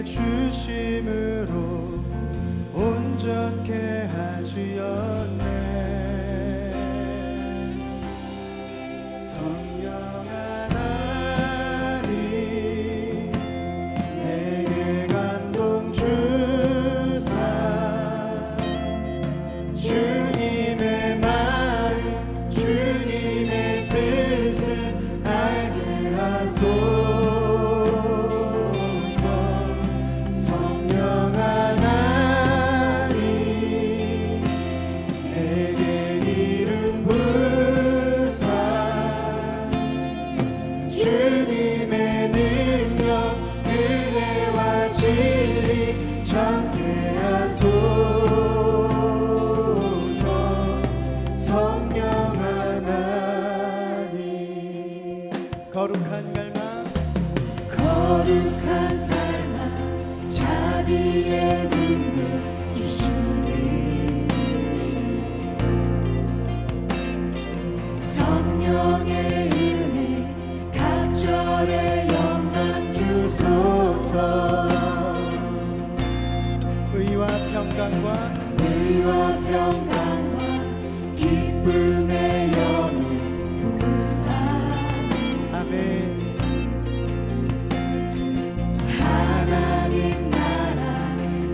나에게 주심으로 온전케 하시었네. 성령 하나님 내게 감동 주사 주님의 마음 주님의 뜻을 알게 하소서. 성령 하나님 내게 이름 부사 주님의 능력 은혜와 진리 전케 하소서. 성령 하나님 거룩한 갈망 자비의 능력 주시니 성령의 은혜 갑절에 영광 주소서. 의와 평강과 기쁨의 영을 부사 아멘. 하나님 나라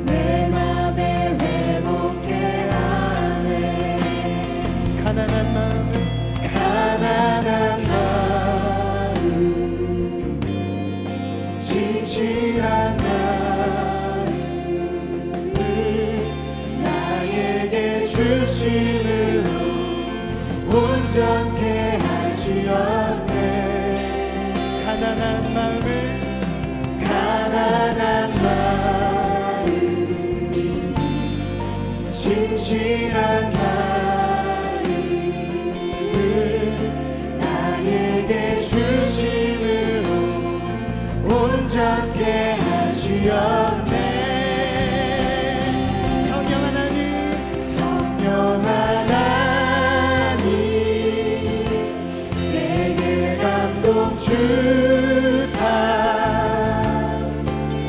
내 맘에 회복케 하네. 가난한 마음을 진실한 마음을 나에게 주심으로 온전케 하시었네. 가난한 마음을 진실한 마음을 나에게 주심으로 온전케 하시었네. 성령 하나님 내게 감동 주사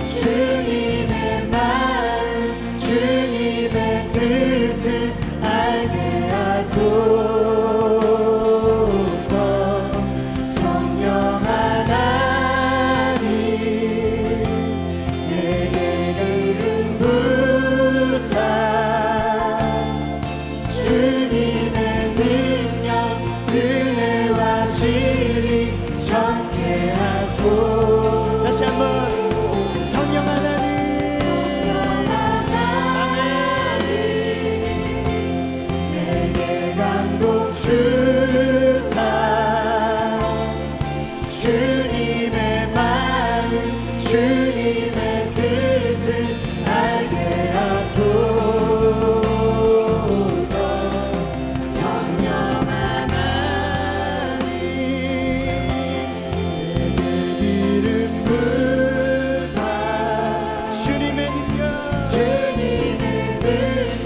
주님의 마음 주님의 뜻을 알게 하소서. 성령 하나님 내게 이름 부사 주님의 능력 은혜와 진리 전케 하소서. 다시 한번 성령 하나님 내게 감동 주사 주님의 마음 주님의 뜻을 알게 하소서. 성령 하나님 내게 이름 부사 주님의 능력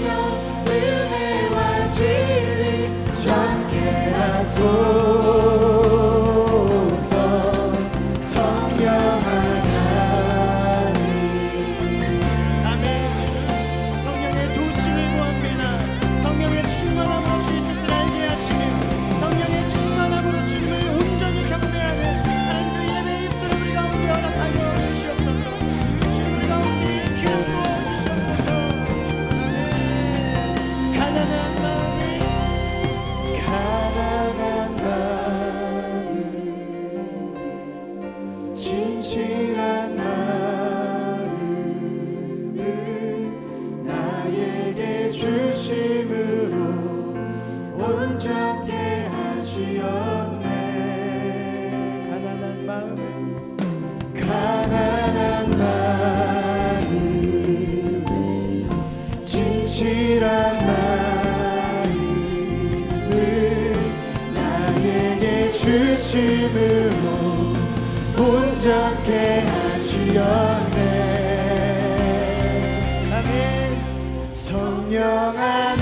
은혜와 진리 전케 하소서. 성령 하나님 아멘. 주 성령의 도심을 구합니다. 성령의 충만함으로 주의 뜻을 알게 하시며 성령의 충만함으로 주님을 온전히 경배하는 하나님 그 예배의 입술을 우리 가운데 허락하여 주시옵소서. 주님 우리 가운데 기름 부어 주시옵소서. 가난한 마음을 진실한 마음을 나에게 주심으로 온전케 하시었네. 가난한 마음을 진실한 마음을 나에게 주심으로 온전케 하시었네. 아멘. 성령 하나님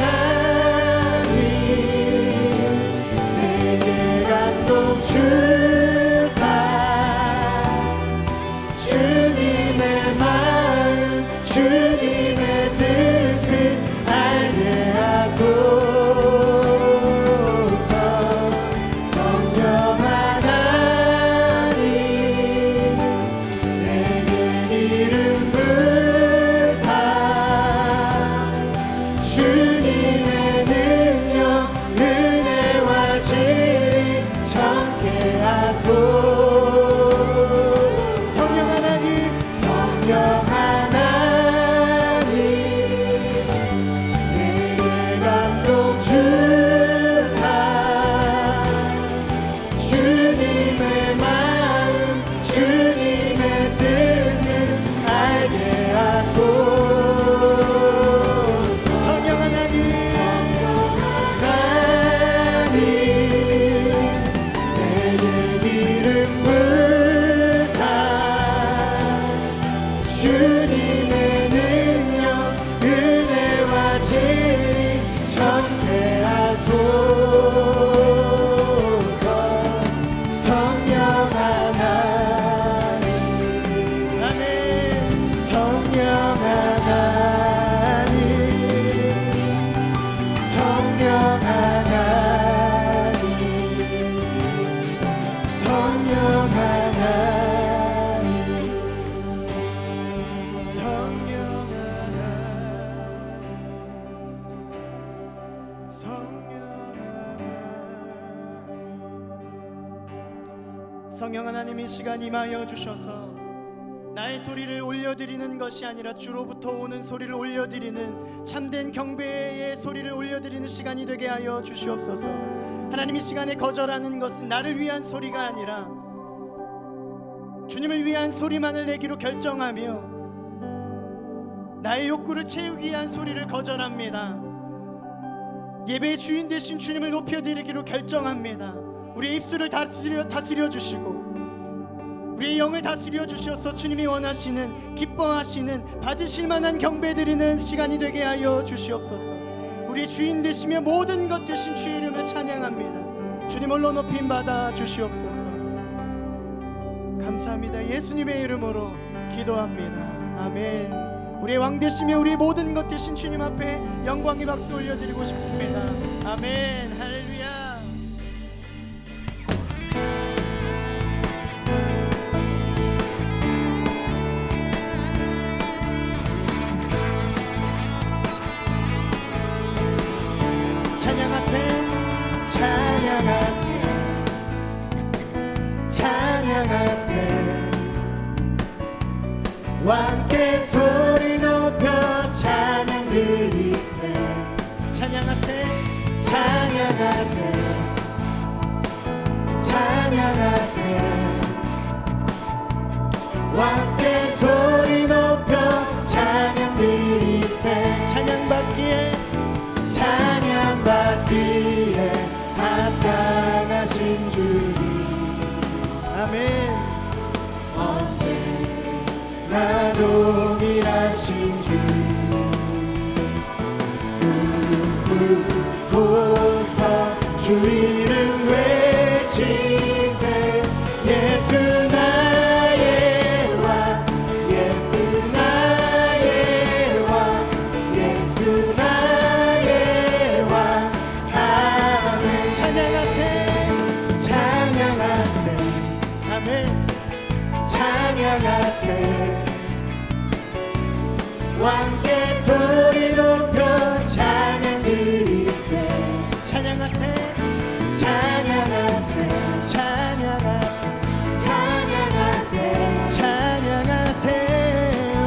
내게 감동 주사 주님의 마음 주님의 뜻을 알게 하소서. 성령 하나님 내게 이름 부사 주님의 능력 은혜와 진리 전케 하소서. 성령 하나님 성령 하나님 내게 감동 주사 주님의 마음 주님의 뜻을 알게 하소서. 성령 하나님 하나님 내게 이름 부사 주님의 능력 은혜와 진리 전케 하소서. 성령 하나님 아멘. 성령 하나님 성령 하나님 성령 하나님 성령 성령 하나님 이 시간 임하여 주셔서 나의 소리를 올려드리는 것이 아니라 주로부터 오는 소리를 올려드리는 참된 경배의 소리를 올려드리는 시간이 되게 하여 주시옵소서. 하나님 이 시간에 거절하는 것은 나를 위한 소리가 아니라 주님을 위한 소리만을 내기로 결정하며 나의 욕구를 채우기 위한 소리를 거절합니다. 예배의 주인 되신 주님을 높여드리기로 결정합니다. 우리의 입술을 다스려 주시고 우리의 영을 다스려 주셔서 주님이 원하시는 기뻐하시는 받으실 만한 경배드리는 시간이 되게 하여 주시옵소서. 우리 주인 되시며 모든 것 되신 주의 이름을 찬양합니다. 주님 홀로 높임 받아 주시옵소서. 감사합니다. 예수님의 이름으로 기도합니다. 아멘. 우리의 왕 되시며 우리 모든 것 되신 주님 앞에 영광의 박수 올려드리고 싶습니다. 아멘. 할렐루야. 찬양하세 찬양하세 찬양하세 왕께 소리 높여 찬양 드리세. 찬양하세 찬양하세 찬양하세 왕께 소리 높여 찬양 드리세. 찬양받기에 찬양받기에 합당하신 주님. 아멘. 언제나 동일하신 주. 무릎 꿇고서 주 이름 외치세. 예수 나의 왕 예수 나의 왕 예수 나의 왕. 아멘. 찬양하세 찬양하세 아멘. 찬양하세 왕께 소리 높여 찬양 드리세. 찬양하세 찬양하세 찬양하세 찬양하세 찬양하세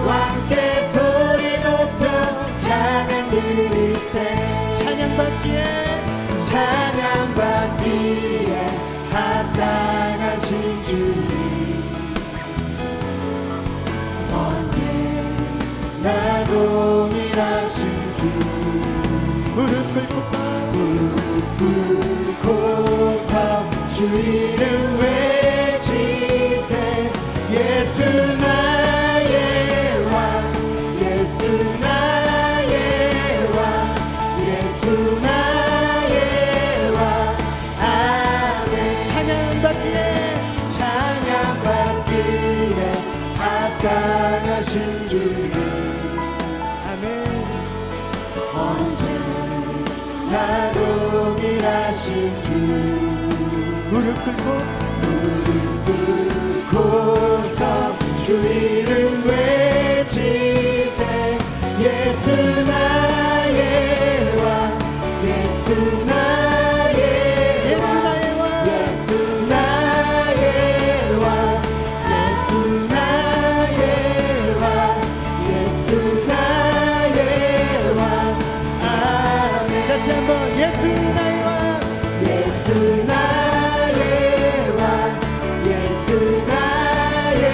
왕께 소리 높여 찬양 드리세. 찬양받기에 찬양받기에 합당하신 주님. 언제나 동일하신 주. 무릎 꿇고서 무릎 꿇고서 주 이름 외치세. 예수 나의 왕 예수 나의 왕 예수 나의 왕. 아멘. 찬양받기에 찬양받기에 합당하신 주님. 동일하신 주 무릎 꿇고서 주 이름 외치세 예수 나의 왕 예수 나의 예수 나의 왕 예수 나의 왕 예수 나의 왕 예수 나의 왕 아멘 다시 한번 예수 나의 왕 예수 나의 왕 예수 나의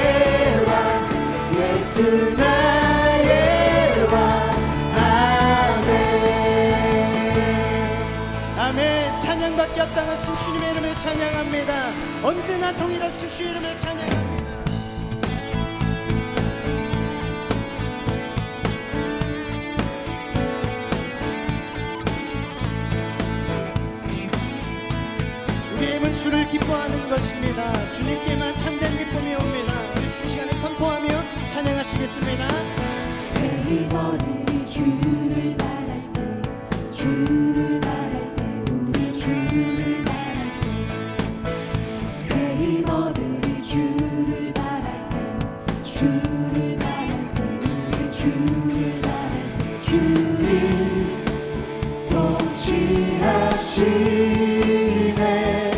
왕 예수 나의 왕 아멘 아멘. 찬양밖에 없다하신 주님의 이름을 찬양합니다. 언제나 동일하신 주의 이름을 찬양합니다. 우리의 힘은 주를 기뻐하는 것입니다. 주님께만 참된 기쁨이 옵니다. 우리 이 시간에 선포하며 찬양하시겠습니다. 새 힘어들이 주를 바랄 때 주를 바랄 때 우리 주를 바랄 때새 힘어들이 주를 바랄 때 주를 바랄 때 우리 주를 바랄 때 주님 통치하시네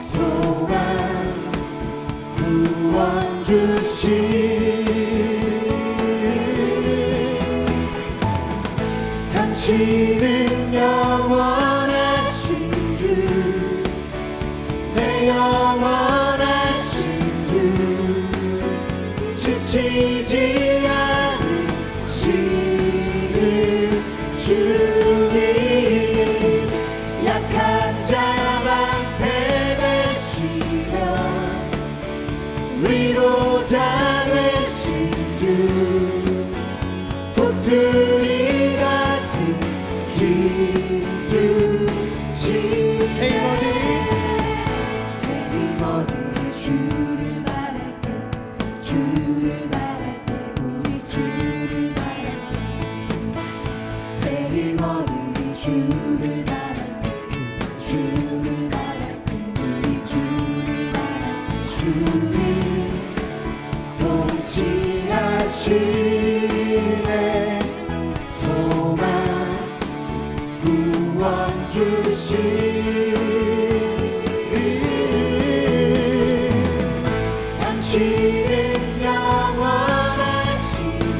소망 구원 주시 당신은 영원하신 주 내 영원하신 주 지치지 않으시는 주님 약한 자 방패 되시며 위로자 되신 주 독수리 같은 힘 주시 새 힘어들이 주를 바랄 때 주를 바랄 때 우리 주를 바랄 때새 힘어들이 주를 바랄 때 주를 바랄 때 우리 주를 바랄 때 주님 통치하시네 소망 구원 주시 당신은 영원하신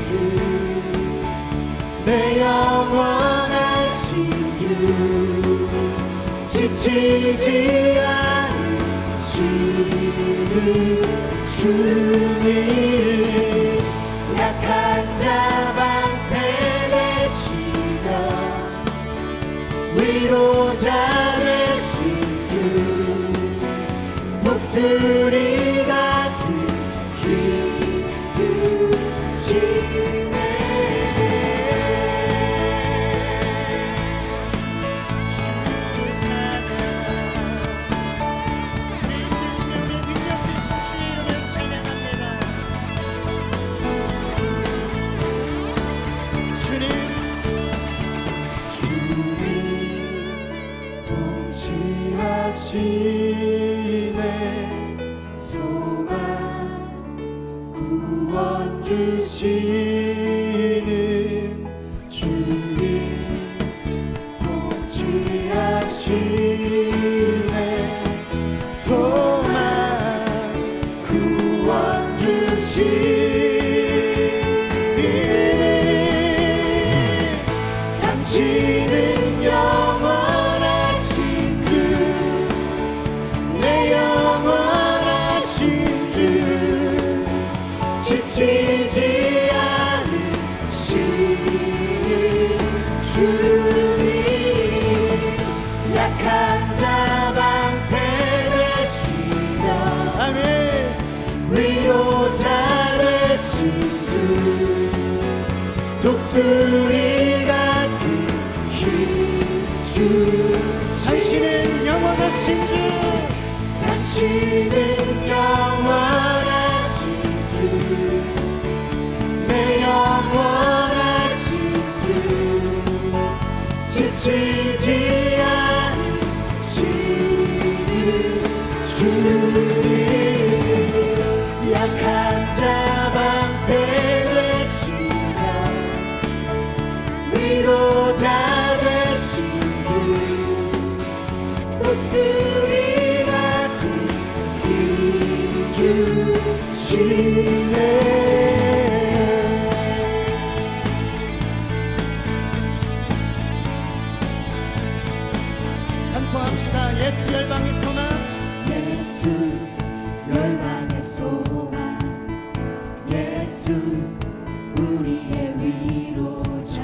주 내 영원하신 주 지치지 않으시는 주님 약한 자 방패 되시며 위로자 되신 주 독수리 같은 힘 주시네 통치하시네 소망 구원 주시는 주님 통치하시네 소망 구원 주시네 당신은 영원하신 주 내 영원하신 주 지치지 않으시는 주님 약한 자 방패 되시며 아멘. 위로자 되신 주 독수리 같은 힘 주 당신은 영원하신 주 당신은 영원하신 주 내 영원하신 주 지치지 우리의 위로자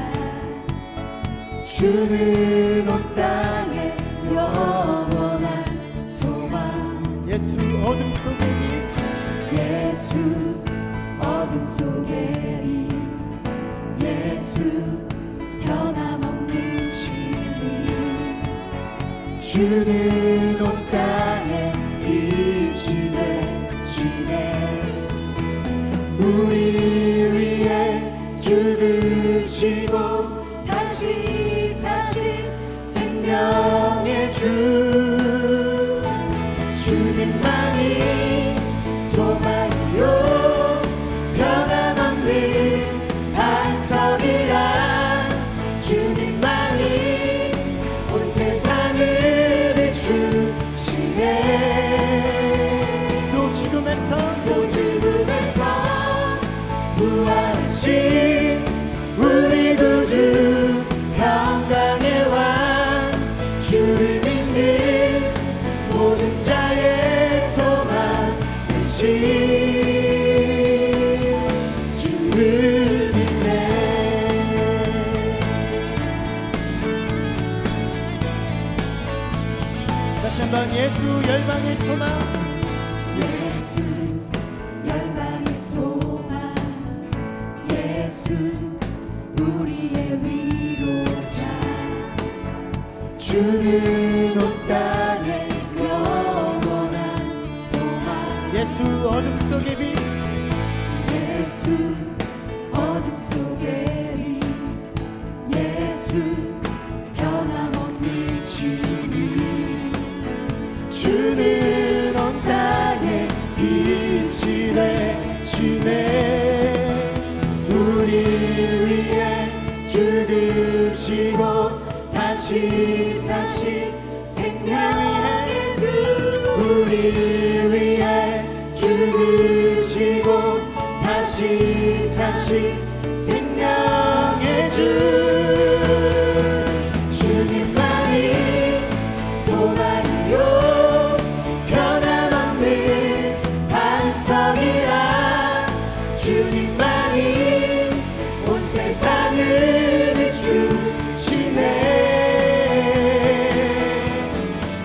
주는 온 땅에 영원한 소망 예수 어둠 속에 예수 어둠 속에 예수 변함없는 진리 주는 온 땅에 빛이 되시네 우리 위해 죽으시고 다시 사신 생명의 주 주님만이 소망이요 변함없는 반석이라 주님만이 온 세상을 비추시네 또 죽음에서 부활하신 우리 구주 평강의 왕 주를 믿는 모든 자의 소망 되신 주를 믿네 다시 한번 예수 열방의 소망 예수 열방의 소망 예수 우리의 위로자 주는 온 땅에 영원한 소망 예수 어둠 속에 빛 예수 어둠 속에 빛 예수 변함없는 진리 주는 온 땅에 빛이 되시네 우리 위해 죽으시고 다시 사신 생명의 주 우리 위해 죽으시고 다시 사신 생명의 주 주님만이 소망이요 변함없는 반석이라 주님만이 온 세상을 비추시네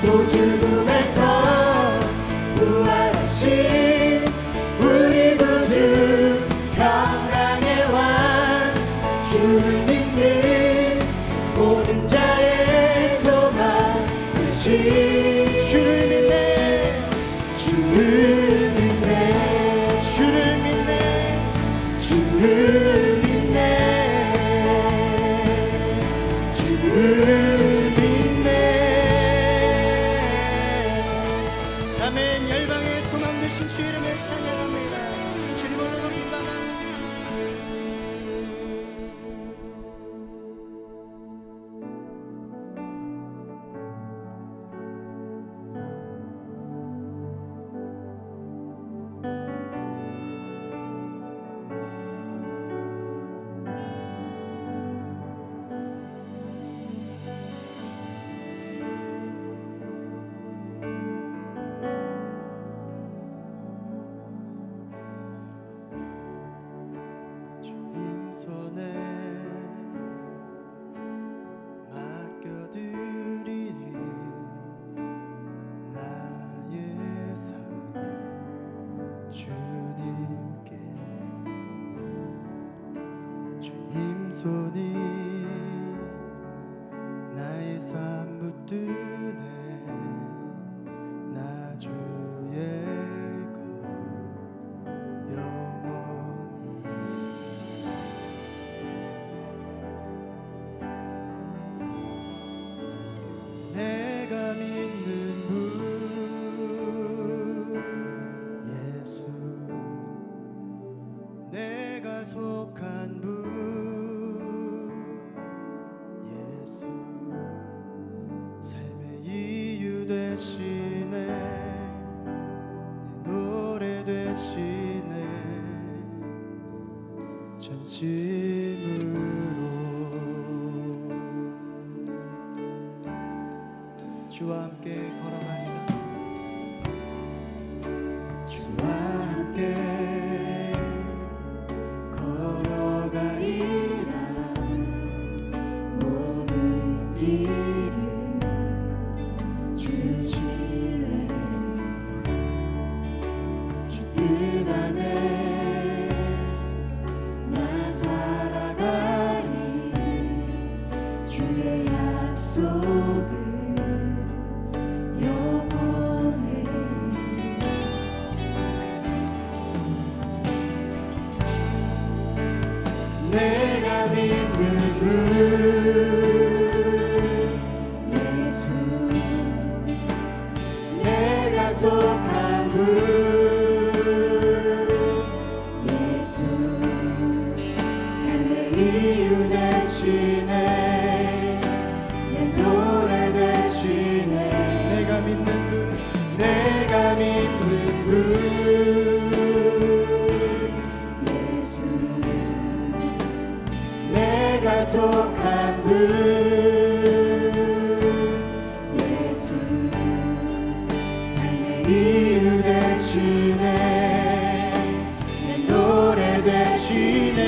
또 죽음에서 부활하신 우리 구주 평강의 왕 주를 믿는 모든 자의 소망 되신 주를 믿네 주를 믿네 주를 믿네 주를 믿네 주를 믿네 아멘. 열방의 소망 되신 주 이름을 찬양합니다. 주님 오늘 높임받아 주님 손에 맡겨드리리 나의 삶 주님께 주님 손이 나의 삶 붙드네 나 주의 것 영원히 내가 믿는 분 예수 내가 속한 분 예수 삶의 이유 되시네 내 노래 되시네 전심으로 주와 함께 걸어가리라 주와 함께 걸어가리라 내가 믿는 분 예수 내가 속한 분 예수 삶의 이유 되시네 내 노래 되시네 내가 믿는 분 내가 믿는 분 예수 내가 속한 분 예수 삶의 이유 되시네 내 노래 되시네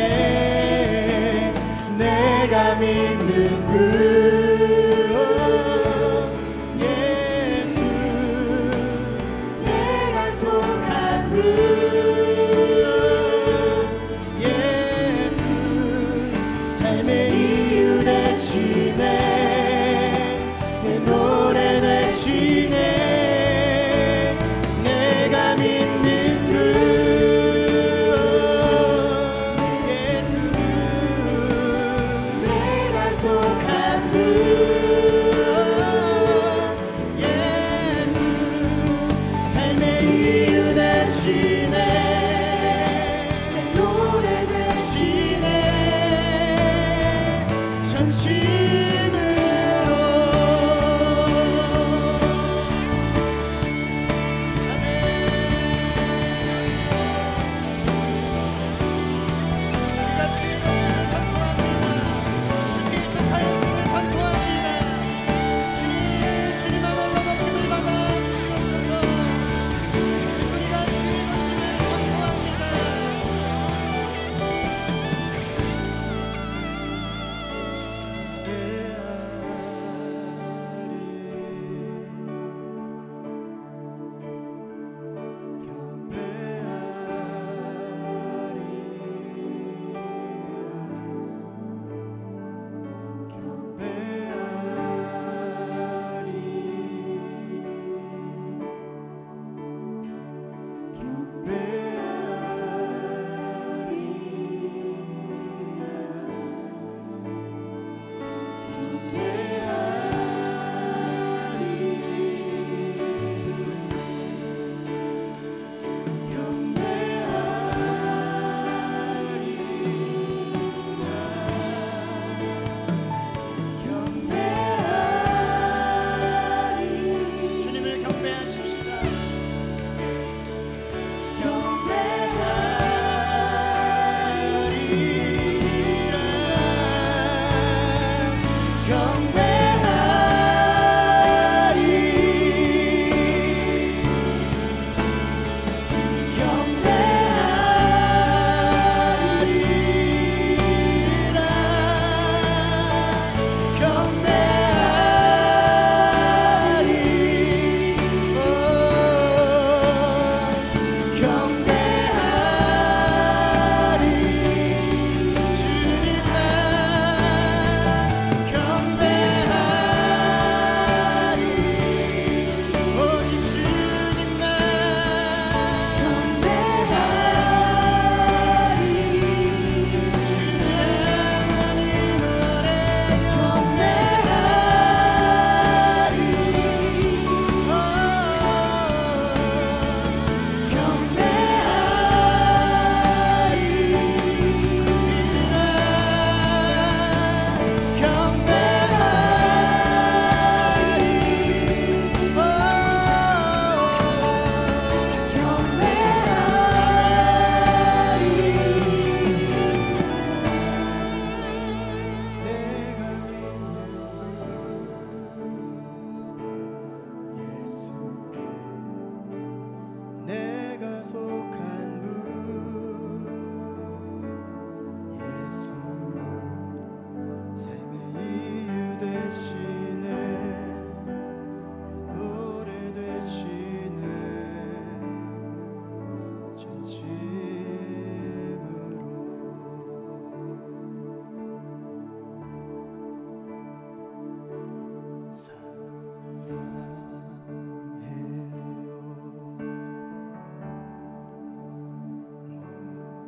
내가 믿는 분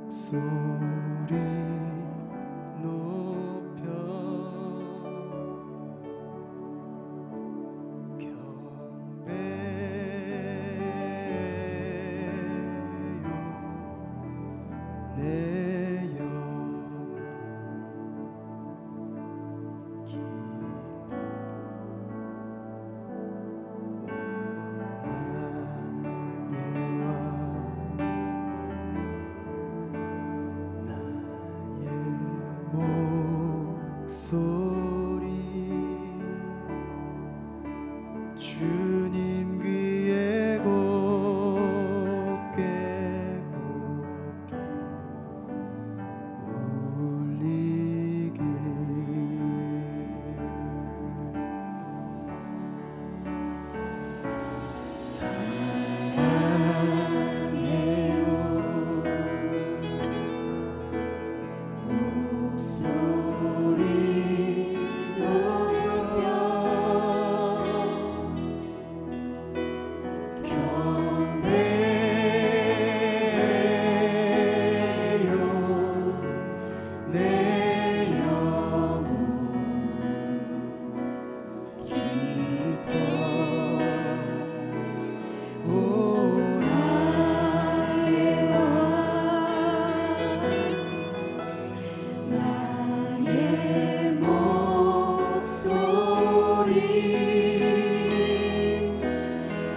소리 목소리 주님 귀에 곱게 울리길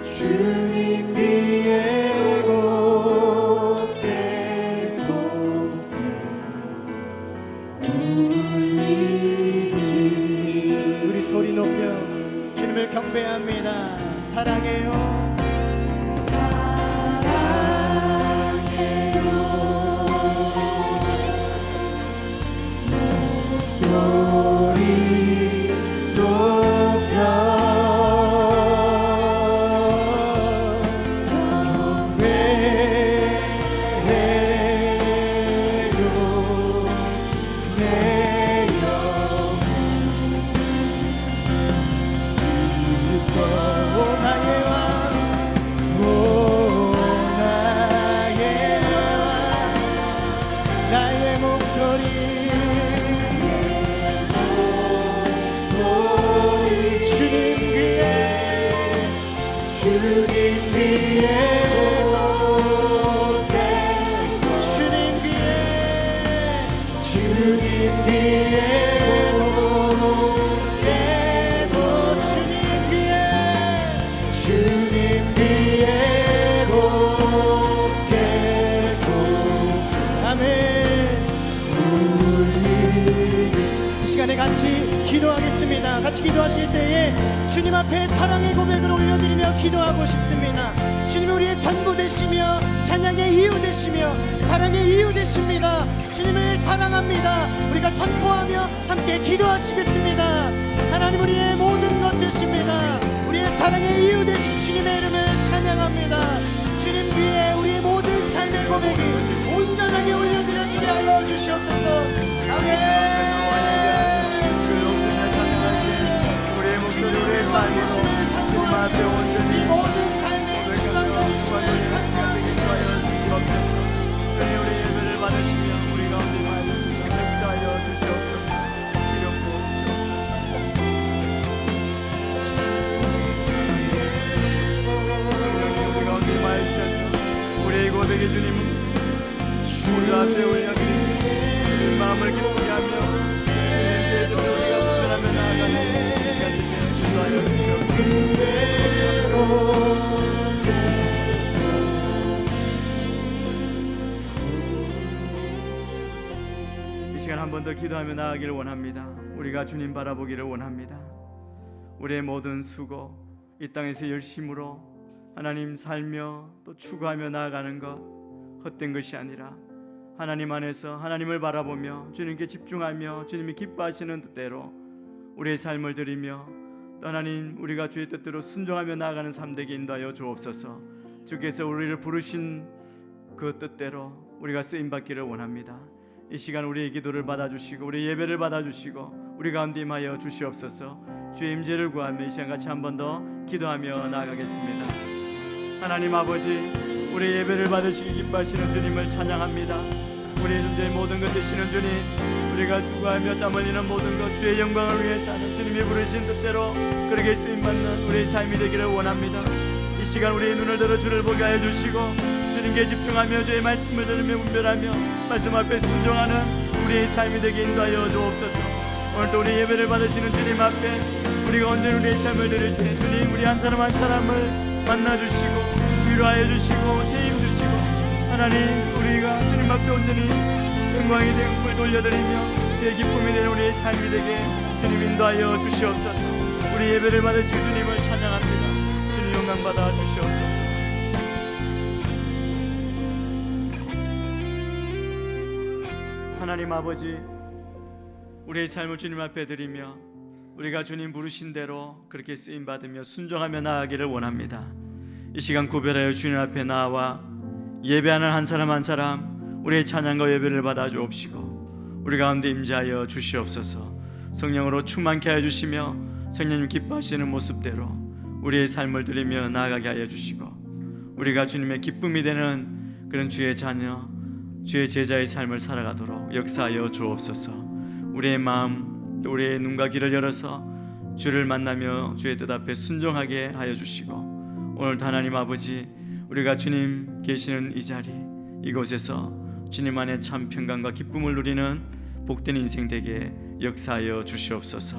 주님 귀에 곱게 울리길 우리 소리 높여 주님을 경배합니다. 사랑해요 소리 높여 나의 목소리 주님 귀에 주님 귀에 주님 귀에 주님 귀에 주님 귀에 아멘. 이 시간에 같이 기도하겠습니다. 같이 기도하실 때에 주님 앞에 사랑의 고백을 올려드리며 기도하고 싶습니다. 주님 우리의 전부 되시며 찬양의 이유 되시며 사랑의 이유 되십니다. 주님을 사랑합니다. 우리가 선포하며 함께 기도하시겠습니다. 하나님 우리의 모든 것 되십니다. 우리의 사랑의 이유 되신 주님의 이름을 찬양합니다. 주님 귀에 우리의 모든 삶의 고백이 온전하게 올려드려지게 하여 주시옵소서. 아멘. 우리의 목소리 우리의 삶으로 주님 앞에 온전히 모든 삶의 주관자를 기도하여 주시옵소서. 주님 우리 예배를 받으시며 우리 가운데 임하시며 역사하여 주시옵소서. 기름 부어주시옵소서. 성령님 우리 가운데 임하여 주셔서 우리의 고백의 주님은 우리 앞에 올려드리며 마음을 기쁘게 하며 주님께 우리가 분별하며 나아가는 시간 되게 주하여 주시옵소서. 이 시간 한 번 더 기도하며 나아가기를 원합니다. 우리가 주님 바라보기를 원합니다. 우리의 모든 수고 이 땅에서 열심으로 하나님 살며 또 추구하며 나아가는 것 헛된 것이 아니라 하나님 안에서 하나님을 바라보며 주님께 집중하며 주님이 기뻐하시는 뜻대로 우리의 삶을 드리며 또 하나님 우리가 주의 뜻대로 순종하며 나아가는 삶 되게 인도하여 주옵소서. 주께서 우리를 부르신 그 뜻대로 우리가 쓰임받기를 원합니다. 이 시간 우리의 기도를 받아주시고 우리의 예배를 받아주시고 우리 가운데 임하여 주시옵소서. 주의 임재를 구하며 이 시간 같이 한 번 더 기도하며 나아가겠습니다. 하나님 아버지 우리의 예배를 받으시기 기뻐하시는 주님을 찬양합니다. 우리의 존재의 모든 것 되시는 주님, 우리가 수고하며 땀 흘리는 모든 것 주의 영광을 위해 사는 주님이 부르신 뜻대로 그렇게 쓰임받는 우리의 삶이 되기를 원합니다. 이 시간 우리의 눈을 들어 주를 보게 하여 주시고 주님께 집중하며 주의 말씀을 들으며 분별하며 말씀 앞에 순종하는 우리의 삶이 되게 인도하여 주옵소서. 오늘도 우리 예배를 받으시는 주님 앞에 우리가 언제나 우리의 삶을 드릴 때 주님 우리 한 사람 한 사람을 만나주시고 위로하여 주시고 세임 주시고 하나님 우리가 주님 앞에 온전히 영광의 대국을 돌려드리며 그리스도의 기쁨이 되는 우리의 삶이 되게 주님 인도하여 주시옵소서. 우리 예배를 받으실 주님을 찬양합니다. 주님 영광 받아 주시옵소서. 하나님 아버지, 우리의 삶을 주님 앞에 드리며 우리가 주님 부르신 대로 그렇게 쓰임 받으며 순종하며 나아가기를 원합니다. 이 시간 구별하여 주님 앞에 나와 예배하는 한 사람 한 사람 우리의 찬양과 예배를 받아 주옵시고 우리 가운데 임재하여 주시옵소서. 성령으로 충만케 하여 주시며 성령님 기뻐하시는 모습대로 우리의 삶을 드리며 나아가게 하여 주시고 우리가 주님의 기쁨이 되는 그런 주의 자녀, 주의 제자의 삶을 살아가도록 역사하여 주옵소서. 우리의 마음, 우리의 눈과 귀를 열어서 주를 만나며 주의 뜻 앞에 순종하게 하여 주시고 오늘도 하나님 아버지, 우리가 주님 계시는 이 자리, 이곳에서 주님 안에 참 평강과 기쁨을 누리는 복된 인생 되게 역사하여 주시옵소서.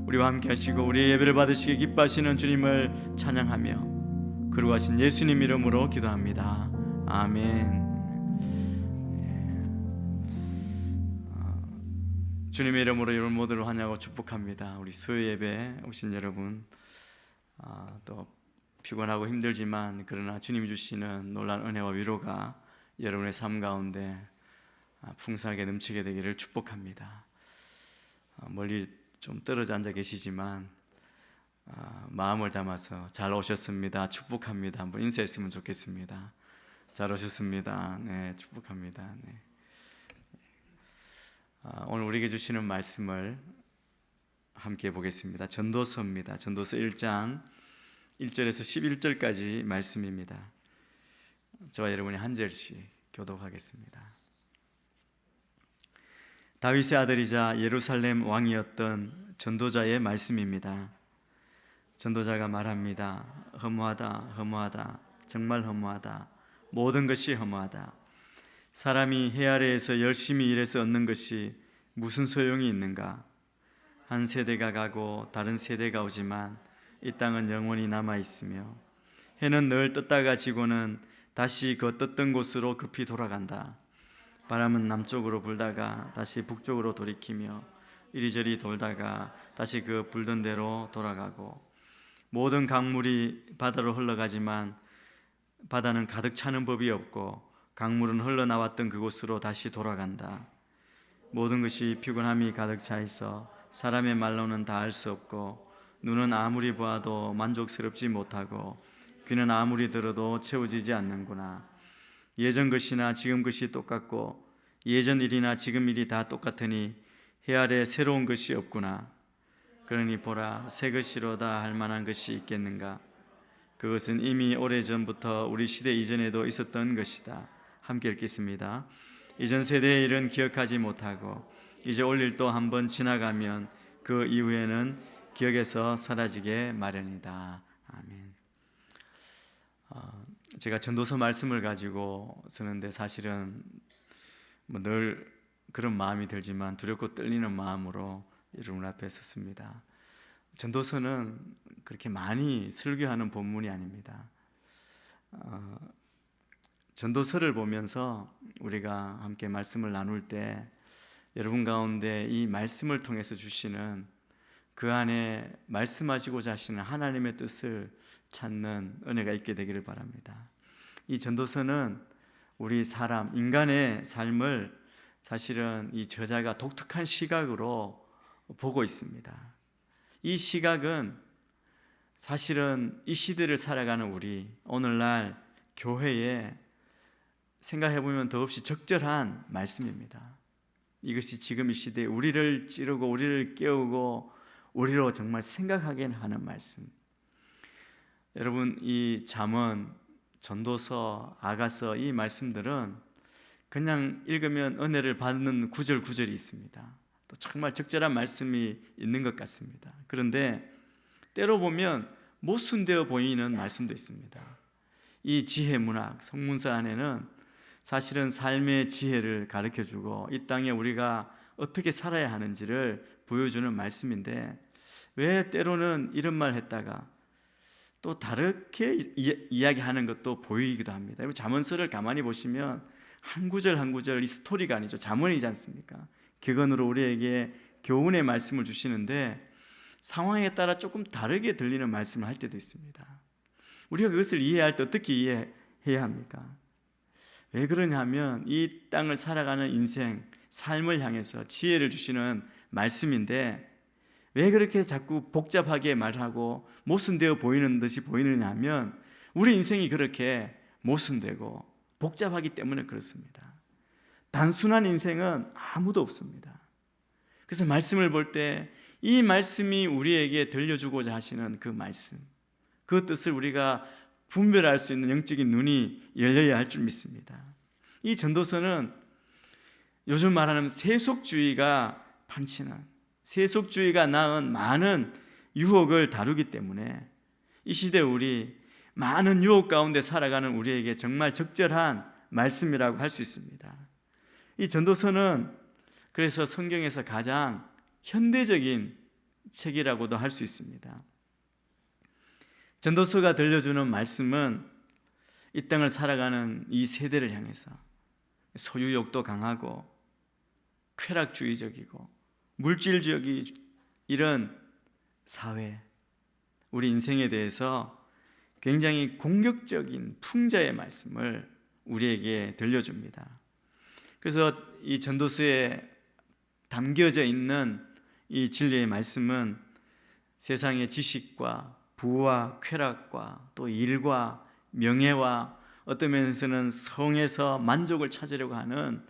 우리와 함께 하시고 우리의 예배를 받으시기 기뻐하시는 주님을 찬양하며 거룩하신 예수님 이름으로 기도합니다. 아멘. 주님의 이름으로 여러분 모두를 환영하고 축복합니다. 우리 수요 예배 오신 여러분, 또 피곤하고 힘들지만 그러나 주님이 주시는 놀라운 은혜와 위로가 여러분의 삶 가운데 풍성하게 넘치게 되기를 축복합니다. 멀리 좀 떨어져 앉아 계시지만 마음을 담아서 잘 오셨습니다. 축복합니다. 한번 인사했으면 좋겠습니다. 잘 오셨습니다. 네, 축복합니다. 네. 오늘 우리에게 주시는 말씀을 함께 보겠습니다. 전도서입니다. 전도서 1장 1절에서 11절까지 말씀입니다. 저와 여러분이 한 절씩 교독하겠습니다. 다윗의 아들이자 예루살렘 왕이었던 전도자의 말씀입니다. 전도자가 말합니다. 허무하다, 허무하다, 정말 허무하다. 모든 것이 허무하다. 사람이 해 아래에서 열심히 일해서 얻는 것이 무슨 소용이 있는가? 한 세대가 가고 다른 세대가 오지만 이 땅은 영원히 남아 있으며 해는 늘 떴다가 지고는 다시 그 떴던 곳으로 급히 돌아간다. 바람은 남쪽으로 불다가 다시 북쪽으로 돌이키며 이리저리 돌다가 다시 그 불던 대로 돌아가고 모든 강물이 바다로 흘러가지만 바다는 가득 차는 법이 없고 강물은 흘러나왔던 그곳으로 다시 돌아간다. 모든 것이 피곤함이 가득 차 있어 사람의 말로는 다 알 수 없고 눈은 아무리 보아도 만족스럽지 못하고 귀는 아무리 들어도 채워지지 않는구나. 예전 것이나 지금 것이 똑같고 예전 일이나 지금 일이 다 똑같으니 해 아래 새로운 것이 없구나. 그러니 보라, 새 것이로다 할 만한 것이 있겠는가? 그것은 이미 오래전부터 우리 시대 이전에도 있었던 것이다. 함께 읽겠습니다. 이전 세대의 일은 기억하지 못하고 이제 올 일도 한번 지나가면 그 이후에는 기억에서 사라지게 마련이다. 아멘. 제가 전도서 말씀을 가지고 쓰는데 사실은 늘 그런 마음이 들지만 두렵고 떨리는 마음으로 여러분 앞에 섰습니다. 전도서는 그렇게 많이 설교하는 본문이 아닙니다. 전도서를 보면서 우리가 함께 말씀을 나눌 때 여러분 가운데 이 말씀을 통해서 주시는 그 안에 말씀하시고자 하시는 하나님의 뜻을 찾는 은혜가 있게 되기를 바랍니다. 이 전도서는 우리 사람, 인간의 삶을 사실은 이 저자가 독특한 시각으로 보고 있습니다. 이 시각은 사실은 이 시대를 살아가는 우리, 오늘날 교회에 생각해보면 더없이 적절한 말씀입니다. 이것이 지금 이 시대에 우리를 찌르고 우리를 깨우고 우리로 정말 생각하게 하는 말씀. 여러분, 이 잠언, 전도서, 아가서 이 말씀들은 그냥 읽으면 은혜를 받는 구절구절이 있습니다. 또 정말 적절한 말씀이 있는 것 같습니다. 그런데 때로 보면 모순되어 보이는 말씀도 있습니다. 이 지혜 문학, 성문서 안에는 사실은 삶의 지혜를 가르쳐주고 이 땅에 우리가 어떻게 살아야 하는지를 보여주는 말씀인데 왜 때로는 이런 말 했다가 또 다르게 이야기하는 것도 보이기도 합니다. 잠언서를 가만히 보시면 한 구절 한 구절 이 스토리가 아니죠. 잠언이지 않습니까? 격언으로 우리에게 교훈의 말씀을 주시는데 상황에 따라 조금 다르게 들리는 말씀을 할 때도 있습니다. 우리가 그것을 이해할 때 어떻게 이해해야 합니까? 왜 그러냐면 이 땅을 살아가는 인생, 삶을 향해서 지혜를 주시는 말씀인데 왜 그렇게 자꾸 복잡하게 말하고 모순되어 보이는 듯이 보이느냐 하면 우리 인생이 그렇게 모순되고 복잡하기 때문에 그렇습니다. 단순한 인생은 아무도 없습니다. 그래서 말씀을 볼 때 이 말씀이 우리에게 들려주고자 하시는 그 말씀, 그 뜻을 우리가 분별할 수 있는 영적인 눈이 열려야 할 줄 믿습니다. 이 전도서는 요즘 말하는 세속주의가 판치는, 세속주의가 낳은 많은 유혹을 다루기 때문에 이 시대 우리 많은 유혹 가운데 살아가는 우리에게 정말 적절한 말씀이라고 할 수 있습니다. 이 전도서는 그래서 성경에서 가장 현대적인 책이라고도 할 수 있습니다. 전도서가 들려주는 말씀은 이 땅을 살아가는 이 세대를 향해서 소유욕도 강하고 쾌락주의적이고 물질적인 이런 사회, 우리 인생에 대해서 굉장히 공격적인 풍자의 말씀을 우리에게 들려줍니다. 그래서 이 전도서에 담겨져 있는 이 진리의 말씀은 세상의 지식과 부와 쾌락과 또 일과 명예와 어떤 면에서는 성에서 만족을 찾으려고 하는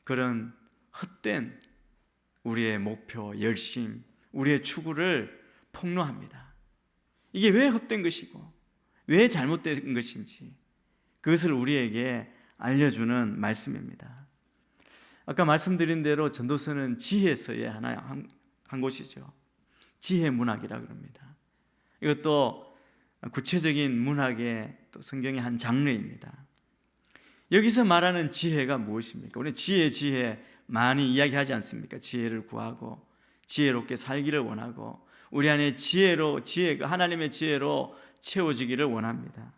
그런 헛된 우리의 목표, 열심, 우리의 추구를 폭로합니다. 이게 왜 헛된 것이고 왜 잘못된 것인지 그것을 우리에게 알려주는 말씀입니다. 아까 말씀드린 대로 전도서는 지혜서의 한 곳이죠. 지혜 문학이라고 합니다. 이것도 구체적인 문학의 또 성경의 한 장르입니다. 여기서 말하는 지혜가 무엇입니까? 우리 지혜 많이 이야기하지 않습니까? 지혜를 구하고 지혜롭게 살기를 원하고 우리 안에 지혜가 하나님의 지혜로 채워지기를 원합니다.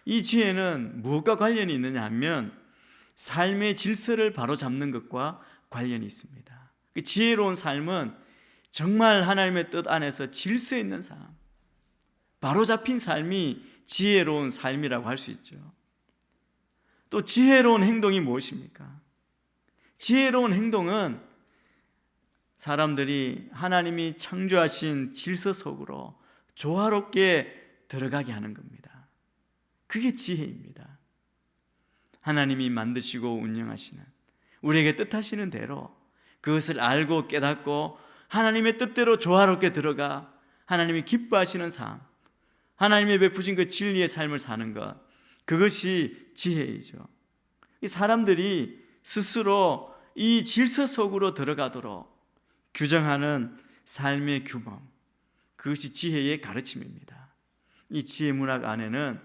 이 지혜는 무엇과 관련이 있느냐 하면 삶의 질서를 바로잡는 것과 관련이 있습니다. 그 지혜로운 삶은 정말 하나님의 뜻 안에서 질서 있는 삶, 바로잡힌 삶이 지혜로운 삶이라고 할 수 있죠. 또 지혜로운 행동이 무엇입니까? 지혜로운 행동은 사람들이 하나님이 창조하신 질서 속으로 조화롭게 들어가게 하는 겁니다. 그게 지혜입니다. 하나님이 만드시고 운영하시는 우리에게 뜻하시는 대로 그것을 알고 깨닫고 하나님의 뜻대로 조화롭게 들어가 하나님이 기뻐하시는 삶, 하나님의 베푸신 그 진리의 삶을 사는 것, 그것이 지혜이죠. 이 사람들이 스스로 이 질서 속으로 들어가도록 규정하는 삶의 규범, 그것이 지혜의 가르침입니다. 이 지혜 문학 안에는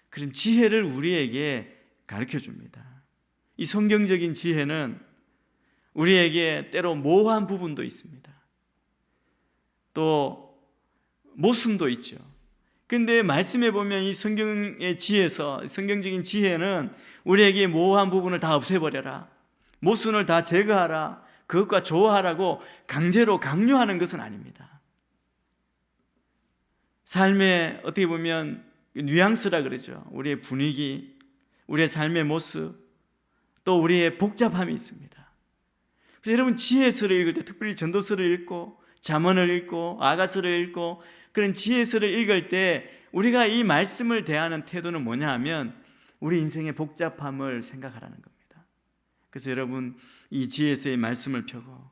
그런 지혜를 우리에게 가르쳐 줍니다. 이 성경적인 지혜는 우리에게 때로 모호한 부분도 있습니다. 또 모순도 있죠. 그런데 말씀에 보면 이 성경의 지혜에서 성경적인 지혜는 우리에게 모호한 부분을 다 없애버려라, 모순을 다 제거하라, 그것과 조화하라고 강제로 강요하는 것은 아닙니다. 삶의 어떻게 보면 뉘앙스라 그러죠. 우리의 분위기, 우리의 삶의 모습, 또 우리의 복잡함이 있습니다. 그래서 여러분 지혜서를 읽을 때, 특별히 전도서를 읽고 잠언을 읽고 아가서를 읽고 그런 지혜서를 읽을 때 우리가 이 말씀을 대하는 태도는 뭐냐 하면 우리 인생의 복잡함을 생각하라는 겁니다. 그래서 여러분 이 지혜서의 말씀을 펴고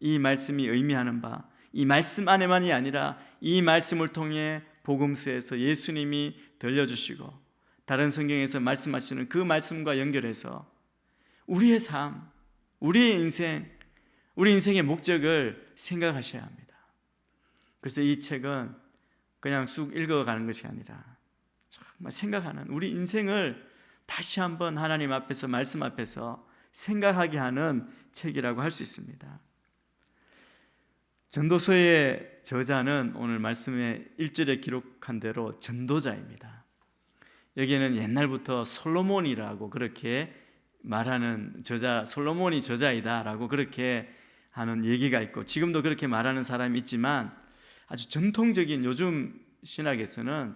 이 말씀이 의미하는 바, 이 말씀 안에만이 아니라 이 말씀을 통해 복음서에서 예수님이 들려주시고 다른 성경에서 말씀하시는 그 말씀과 연결해서 우리의 삶, 우리의 인생, 우리 인생의 목적을 생각하셔야 합니다. 그래서 이 책은 그냥 쑥 읽어가는 것이 아니라 정말 생각하는, 우리 인생을 다시 한번 하나님 앞에서, 말씀 앞에서 생각하게 하는 책이라고 할 수 있습니다. 전도서의 저자는 오늘 말씀의 1절에 기록한 대로 전도자입니다. 여기에는 옛날부터 솔로몬이라고 그렇게 말하는 저자, 솔로몬이 저자이다라고 그렇게 하는 얘기가 있고, 지금도 그렇게 말하는 사람이 있지만 아주 전통적인 요즘 신학에서는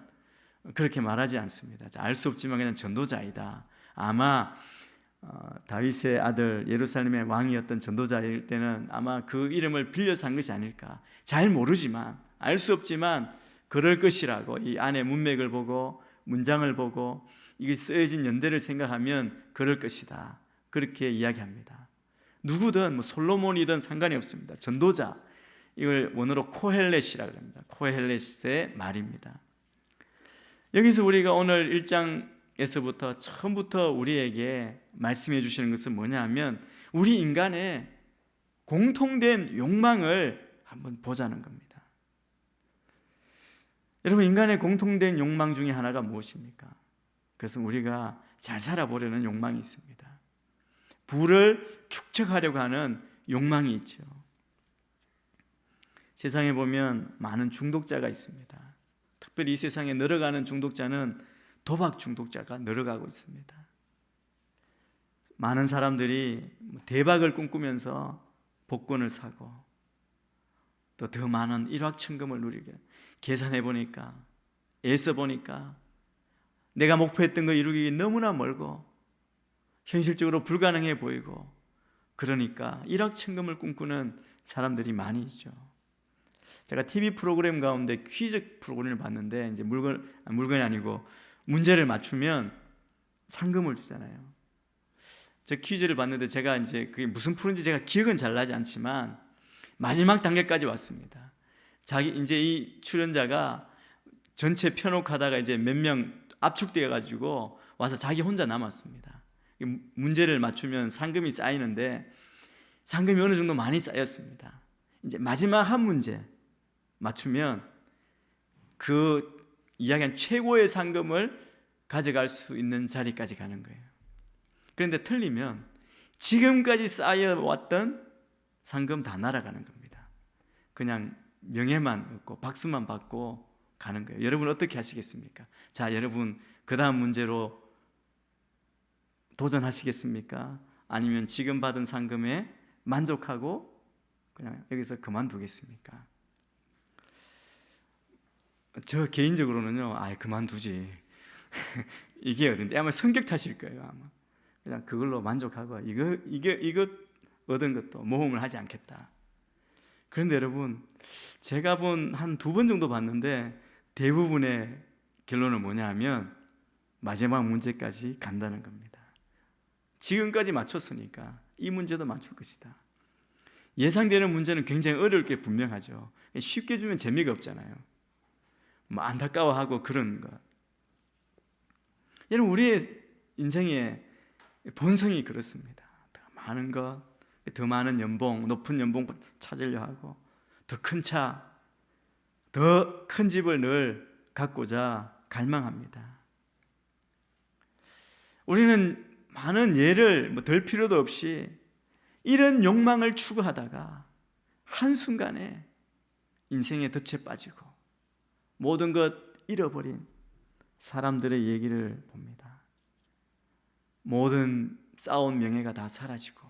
그렇게 말하지 않습니다. 알 수 없지만 그냥 전도자이다. 아마 다윗의 아들, 예루살렘의 왕이었던 전도자일 때는 아마 그 이름을 빌려서 한 것이 아닐까. 잘 모르지만, 알 수 없지만 그럴 것이라고, 이 안에 문맥을 보고 문장을 보고 이게 쓰여진 연대를 생각하면 그럴 것이다, 그렇게 이야기합니다. 누구든 뭐 솔로몬이든 상관이 없습니다. 전도자, 이걸 원어로 코헬렛이라고 합니다. 코헬렛의 말입니다. 여기서 우리가 오늘 1장에서부터 처음부터 우리에게 말씀해 주시는 것은 뭐냐 하면, 우리 인간의 공통된 욕망을 한번 보자는 겁니다. 여러분, 인간의 공통된 욕망 중에 하나가 무엇입니까? 그것은 우리가 잘 살아보려는 욕망이 있습니다. 부를 축적하려고 하는 욕망이 있죠. 세상에 보면 많은 중독자가 있습니다. 특별히 이 세상에 늘어가는 중독자는 도박 중독자가 늘어가고 있습니다. 많은 사람들이 대박을 꿈꾸면서 복권을 사고, 또 더 많은 일확천금을 누리게, 계산해 보니까, 애써 보니까 내가 목표했던 거 이루기 너무나 멀고 현실적으로 불가능해 보이고, 그러니까 일확천금을 꿈꾸는 사람들이 많이 있죠. 제가 TV 프로그램 가운데 퀴즈 프로그램을 봤는데, 이제 물건이 아니고 문제를 맞추면 상금을 주잖아요. 저 퀴즈를 봤는데, 제가 이제 그게 무슨 프로인지 제가 기억은 잘 나지 않지만 마지막 단계까지 왔습니다. 이제 이 출연자가 전체 편곡하다가 이제 몇 명 압축되어 가지고 와서 자기 혼자 남았습니다. 문제를 맞추면 상금이 쌓이는데, 상금이 어느 정도 많이 쌓였습니다. 이제 마지막 한 문제 맞추면 그 이야기한 최고의 상금을 가져갈 수 있는 자리까지 가는 거예요. 그런데 틀리면 지금까지 쌓여왔던 상금 다 날아가는 겁니다. 그냥 명예만 얻고 박수만 받고 가는 거예요. 여러분 어떻게 하시겠습니까? 자, 여러분 그 다음 문제로 도전하시겠습니까? 아니면 지금 받은 상금에 만족하고 그냥 여기서 그만두겠습니까? 저 개인적으로는요, 그만두지. 이게 어딘데? 아마 성격 탓일 거예요. 아마 그냥 그걸로 만족하고 이거 얻은 것도 모험을 하지 않겠다. 그런데 여러분, 제가 본 한 2번 정도 봤는데 대부분의 결론은 뭐냐 하면 마지막 문제까지 간다는 겁니다. 지금까지 맞췄으니까 이 문제도 맞출 것이다. 예상되는 문제는 굉장히 어려울 게 분명하죠. 쉽게 주면 재미가 없잖아요. 뭐 안타까워하고 그런 것. 여러분, 우리의 인생의 본성이 그렇습니다. 더 많은 것, 더 많은 연봉, 높은 연봉 찾으려 하고, 더 큰 차, 더 큰 집을 늘 갖고자 갈망합니다. 우리는 많은 예를 들 필요도 없이 이런 욕망을 추구하다가 한순간에 인생의 덫에 빠지고 모든 것 잃어버린 사람들의 얘기를 봅니다. 모든 쌓아온 명예가 다 사라지고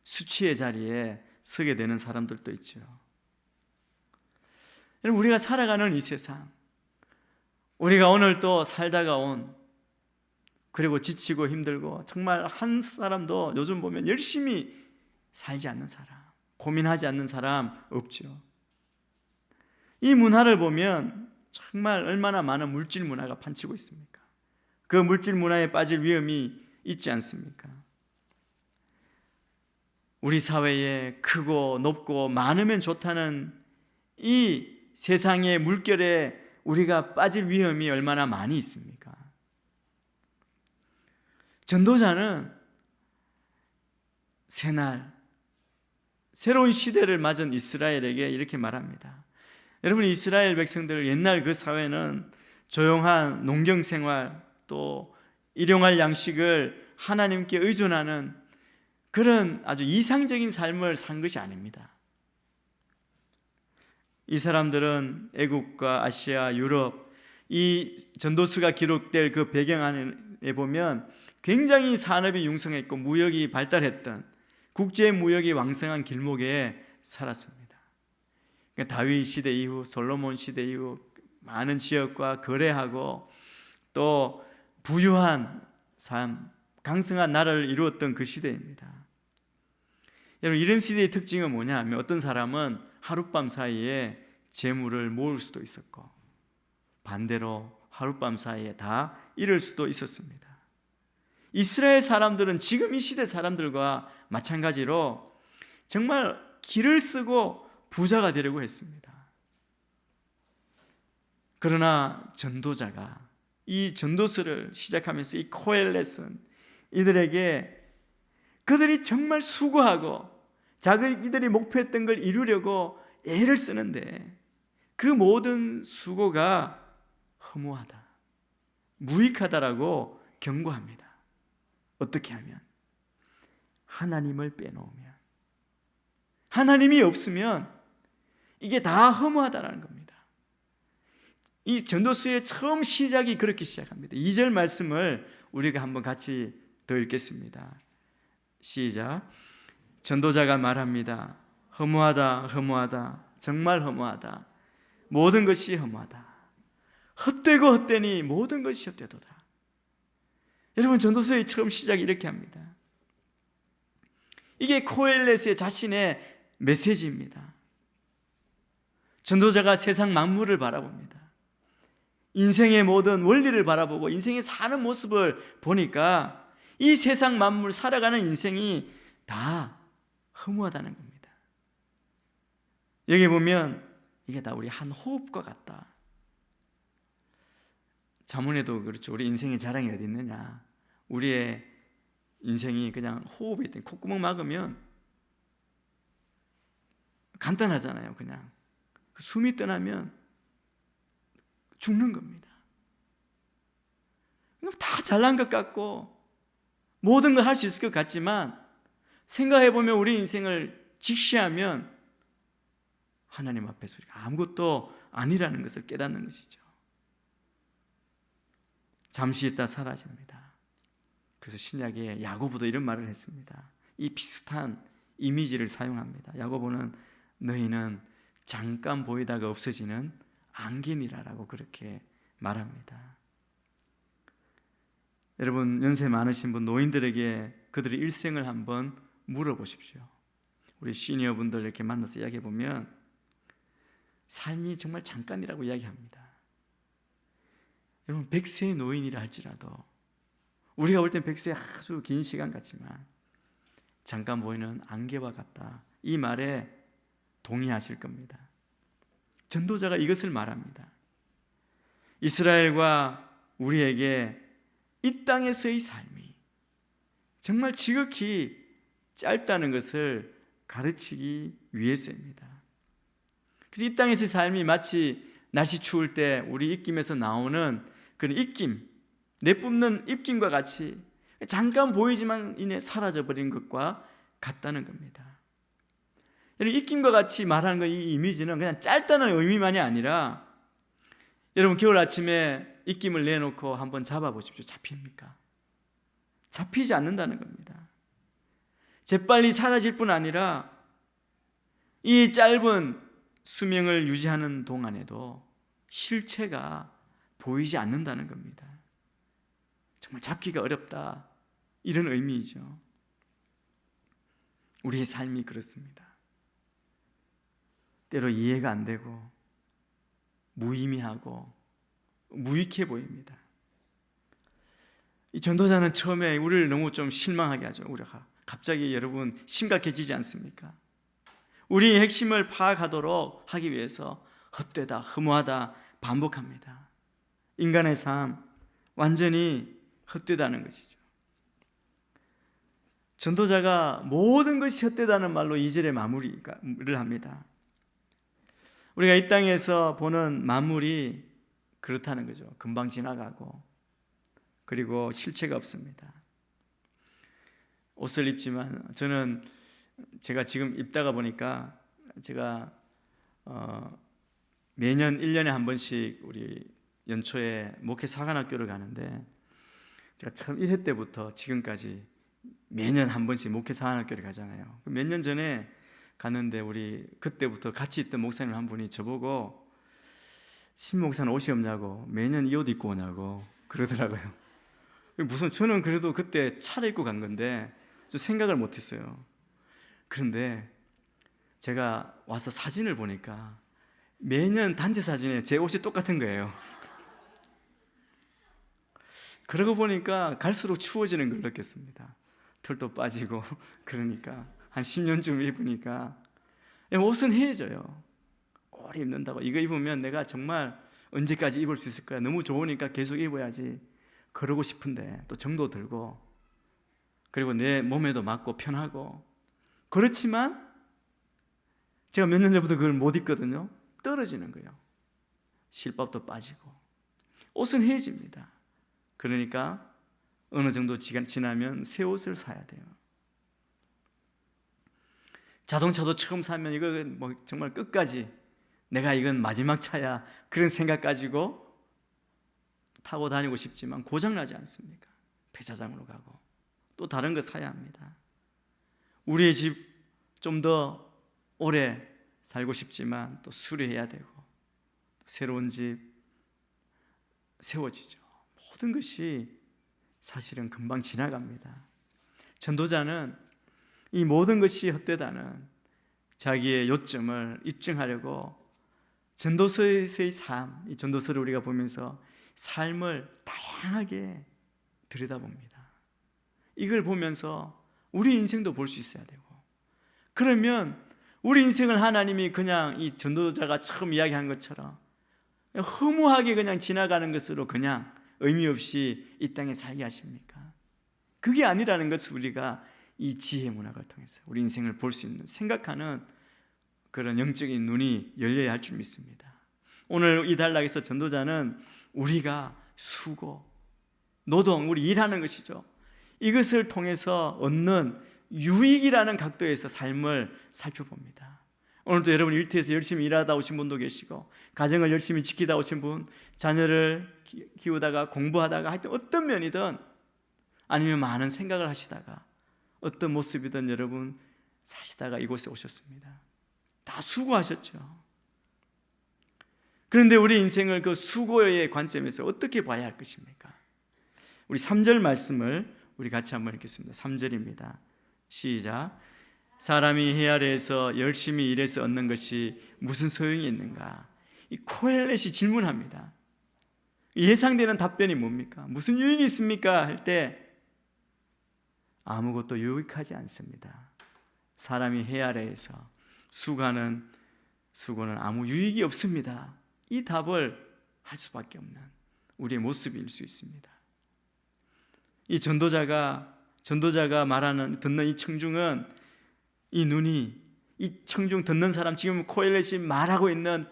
수치의 자리에 서게 되는 사람들도 있죠. 여러분, 우리가 살아가는 이 세상, 우리가 오늘 또 살다가 온, 그리고 지치고 힘들고 정말 한 사람도 요즘 보면 열심히 살지 않는 사람, 고민하지 않는 사람 없죠. 이 문화를 보면 정말 얼마나 많은 물질 문화가 판치고 있습니까? 그 물질 문화에 빠질 위험이 있지 않습니까? 우리 사회에 크고 높고 많으면 좋다는 이 세상의 물결에 우리가 빠질 위험이 얼마나 많이 있습니까? 전도자는 새날 새로운 시대를 맞은 이스라엘에게 이렇게 말합니다. 여러분, 이스라엘 백성들 옛날 그 사회는 조용한 농경 생활, 또 일용할 양식을 하나님께 의존하는 그런 아주 이상적인 삶을 산 것이 아닙니다. 이 사람들은 애국과 아시아, 유럽, 이 전도서가 기록될 그 배경 안에 보면 굉장히 산업이 융성했고 무역이 발달했던 국제 무역이 왕성한 길목에 살았습니다. 그러니까 다윗 시대 이후 솔로몬 시대 이후 많은 지역과 거래하고 또 부유한 삶, 강성한 나라를 이루었던 그 시대입니다. 여러분, 이런 시대의 특징은 뭐냐 하면 어떤 사람은 하룻밤 사이에 재물을 모을 수도 있었고 반대로 하룻밤 사이에 다 잃을 수도 있었습니다. 이스라엘 사람들은 지금 이 시대 사람들과 마찬가지로 정말 길을 쓰고 부자가 되려고 했습니다. 그러나 전도자가 이 전도서를 시작하면서 이 코엘렛은 이들에게 그들이 정말 수고하고 자기들이 목표했던 걸 이루려고 애를 쓰는데 그 모든 수고가 허무하다, 무익하다라고 경고합니다. 어떻게 하면? 하나님을 빼놓으면, 하나님이 없으면 이게 다 허무하다라는 겁니다. 이 전도서의 처음 시작이 그렇게 시작합니다. 2절 말씀을 우리가 한번 같이 더 읽겠습니다. 시작. 전도자가 말합니다. 허무하다, 허무하다, 정말 허무하다. 모든 것이 허무하다. 헛되고 헛되니 모든 것이 헛되도다. 여러분, 전도서의 처음 시작이 이렇게 합니다. 이게 코엘렛의 자신의 메시지입니다. 전도자가 세상 만물을 바라봅니다. 인생의 모든 원리를 바라보고 인생의 사는 모습을 보니까 이 세상 만물 살아가는 인생이 다 허무하다는 겁니다. 여기 보면 이게 다 우리 한 호흡과 같다. 자문에도 그렇죠. 우리 인생의 자랑이 어디 있느냐. 우리의 인생이 그냥 호흡이 있다. 콧구멍 막으면 간단하잖아요. 그냥 숨이 떠나면 죽는 겁니다. 다 잘난 것 같고 모든 걸 할 수 있을 것 같지만 생각해보면 우리 인생을 직시하면 하나님 앞에서 우리가 아무것도 아니라는 것을 깨닫는 것이죠. 잠시 있다 사라집니다. 그래서 신약에 야고보도 이런 말을 했습니다. 이 비슷한 이미지를 사용합니다. 야고보는 너희는 잠깐 보이다가 없어지는 안개니라라고 그렇게 말합니다. 여러분, 연세 많으신 분 노인들에게 그들의 일생을 한번 물어보십시오. 우리 시니어분들 이렇게 만나서 이야기해 보면 삶이 정말 잠깐이라고 이야기합니다. 여러분, 100세의 노인이라 할지라도 우리가 볼 땐 100세 아주 긴 시간 같지만 잠깐 보이는 안개와 같다. 이 말에 동의하실 겁니다. 전도자가 이것을 말합니다. 이스라엘과 우리에게 이 땅에서의 삶이 정말 지극히 짧다는 것을 가르치기 위해서입니다. 그래서 이 땅에서의 삶이 마치 날씨 추울 때 우리 입김에서 나오는 그런 입김, 내뿜는 입김과 같이 잠깐 보이지만 이내 사라져버린 것과 같다는 겁니다. 입김과 같이 말하는 이 이미지는 그냥 짧다는 의미만이 아니라 여러분, 겨울 아침에 입김을 내놓고 한번 잡아보십시오. 잡힙니까? 잡히지 않는다는 겁니다. 재빨리 사라질 뿐 아니라 이 짧은 수명을 유지하는 동안에도 실체가 보이지 않는다는 겁니다. 정말 잡기가 어렵다, 이런 의미이죠. 우리의 삶이 그렇습니다. 때로 이해가 안 되고 무의미하고 무익해 보입니다. 이 전도자는 처음에 우리를 너무 좀 실망하게 하죠. 우리가 갑자기 여러분 심각해지지 않습니까? 우리의 핵심을 파악하도록 하기 위해서 헛되다, 허무하다 반복합니다. 인간의 삶 완전히 헛되다는 것이죠. 전도자가 모든 것이 헛되다는 말로 2절에 마무리를 합니다. 우리가 이 땅에서 보는 만물이 그렇다는 거죠. 금방 지나가고 그리고 실체가 없습니다. 옷을 입지만 저는 제가 지금 입다가 보니까 제가 매년 1년에 한 번씩 우리 연초에 목회 사관학교를 가는데 제가 처음 1회 때부터 지금까지 매년 한 번씩 목회 사관학교를 가잖아요. 몇 년 전에 갔는데 우리 그때부터 같이 있던 목사님 한 분이 저보고 신 목사는 옷이 없냐고, 매년 이 옷 입고 오냐고 그러더라고요. 무슨, 저는 그래도 그때 차려입고 간 건데 저 생각을 못했어요. 그런데 제가 와서 사진을 보니까 매년 단체 사진에 제 옷이 똑같은 거예요. 그러고 보니까 갈수록 추워지는 걸 느꼈습니다. 털도 빠지고 그러니까 한 10년쯤 입으니까 옷은 해져요. 오래 입는다고 이거 입으면 내가 정말 언제까지 입을 수 있을 거야, 너무 좋으니까 계속 입어야지 그러고 싶은데 또 정도 들고, 그리고 내 몸에도 맞고 편하고, 그렇지만 제가 몇 년 전부터 그걸 못 입거든요. 떨어지는 거예요. 실밥도 빠지고 옷은 해집니다. 그러니까 어느 정도 시간 지나면 새 옷을 사야 돼요. 자동차도 처음 사면 이거 뭐 정말 끝까지 내가 이건 마지막 차야 그런 생각 가지고 타고 다니고 싶지만 고장나지 않습니까? 폐차장으로 가고 또 다른 거 사야 합니다. 우리의 집 좀 더 오래 살고 싶지만 또 수리해야 되고 새로운 집 세워지죠. 모든 것이 사실은 금방 지나갑니다. 전도자는 이 모든 것이 헛되다는 자기의 요점을 입증하려고 전도서에서의 삶, 이 전도서를 우리가 보면서 삶을 다양하게 들여다봅니다. 이걸 보면서 우리 인생도 볼 수 있어야 되고, 그러면 우리 인생을 하나님이 그냥 이 전도자가 처음 이야기한 것처럼 허무하게 그냥 지나가는 것으로 그냥 의미 없이 이 땅에 살게 하십니까? 그게 아니라는 것을 우리가 이 지혜 문학을 통해서 우리 인생을 볼 수 있는, 생각하는 그런 영적인 눈이 열려야 할 줄 믿습니다. 오늘 이 단락에서 전도자는 우리가 수고, 노동, 우리 일하는 것이죠. 이것을 통해서 얻는 유익이라는 각도에서 삶을 살펴봅니다. 오늘도 여러분 일터에서 열심히 일하다 오신 분도 계시고, 가정을 열심히 지키다 오신 분, 자녀를 키우다가 공부하다가 하여튼 어떤 면이든, 아니면 많은 생각을 하시다가 어떤 모습이든 여러분 사시다가 이곳에 오셨습니다. 다 수고하셨죠. 그런데 우리 인생을 그 수고의 관점에서 어떻게 봐야 할 것입니까? 우리 3절 말씀을 우리 같이 한번 읽겠습니다. 3절입니다. 시작. 사람이 해 아래에서 열심히 일해서 얻는 것이 무슨 소용이 있는가? 이 코헬렛이 질문합니다. 예상되는 답변이 뭡니까? 무슨 유익이 있습니까? 할 때 아무것도 유익하지 않습니다. 사람이 해 아래에서 수고는 아무 유익이 없습니다. 이 답을 할 수밖에 없는 우리의 모습일 수 있습니다. 이 전도자가 말하는, 듣는 이 청중은, 이 눈이, 이 청중 듣는 사람, 지금 코엘렛이 말하고 있는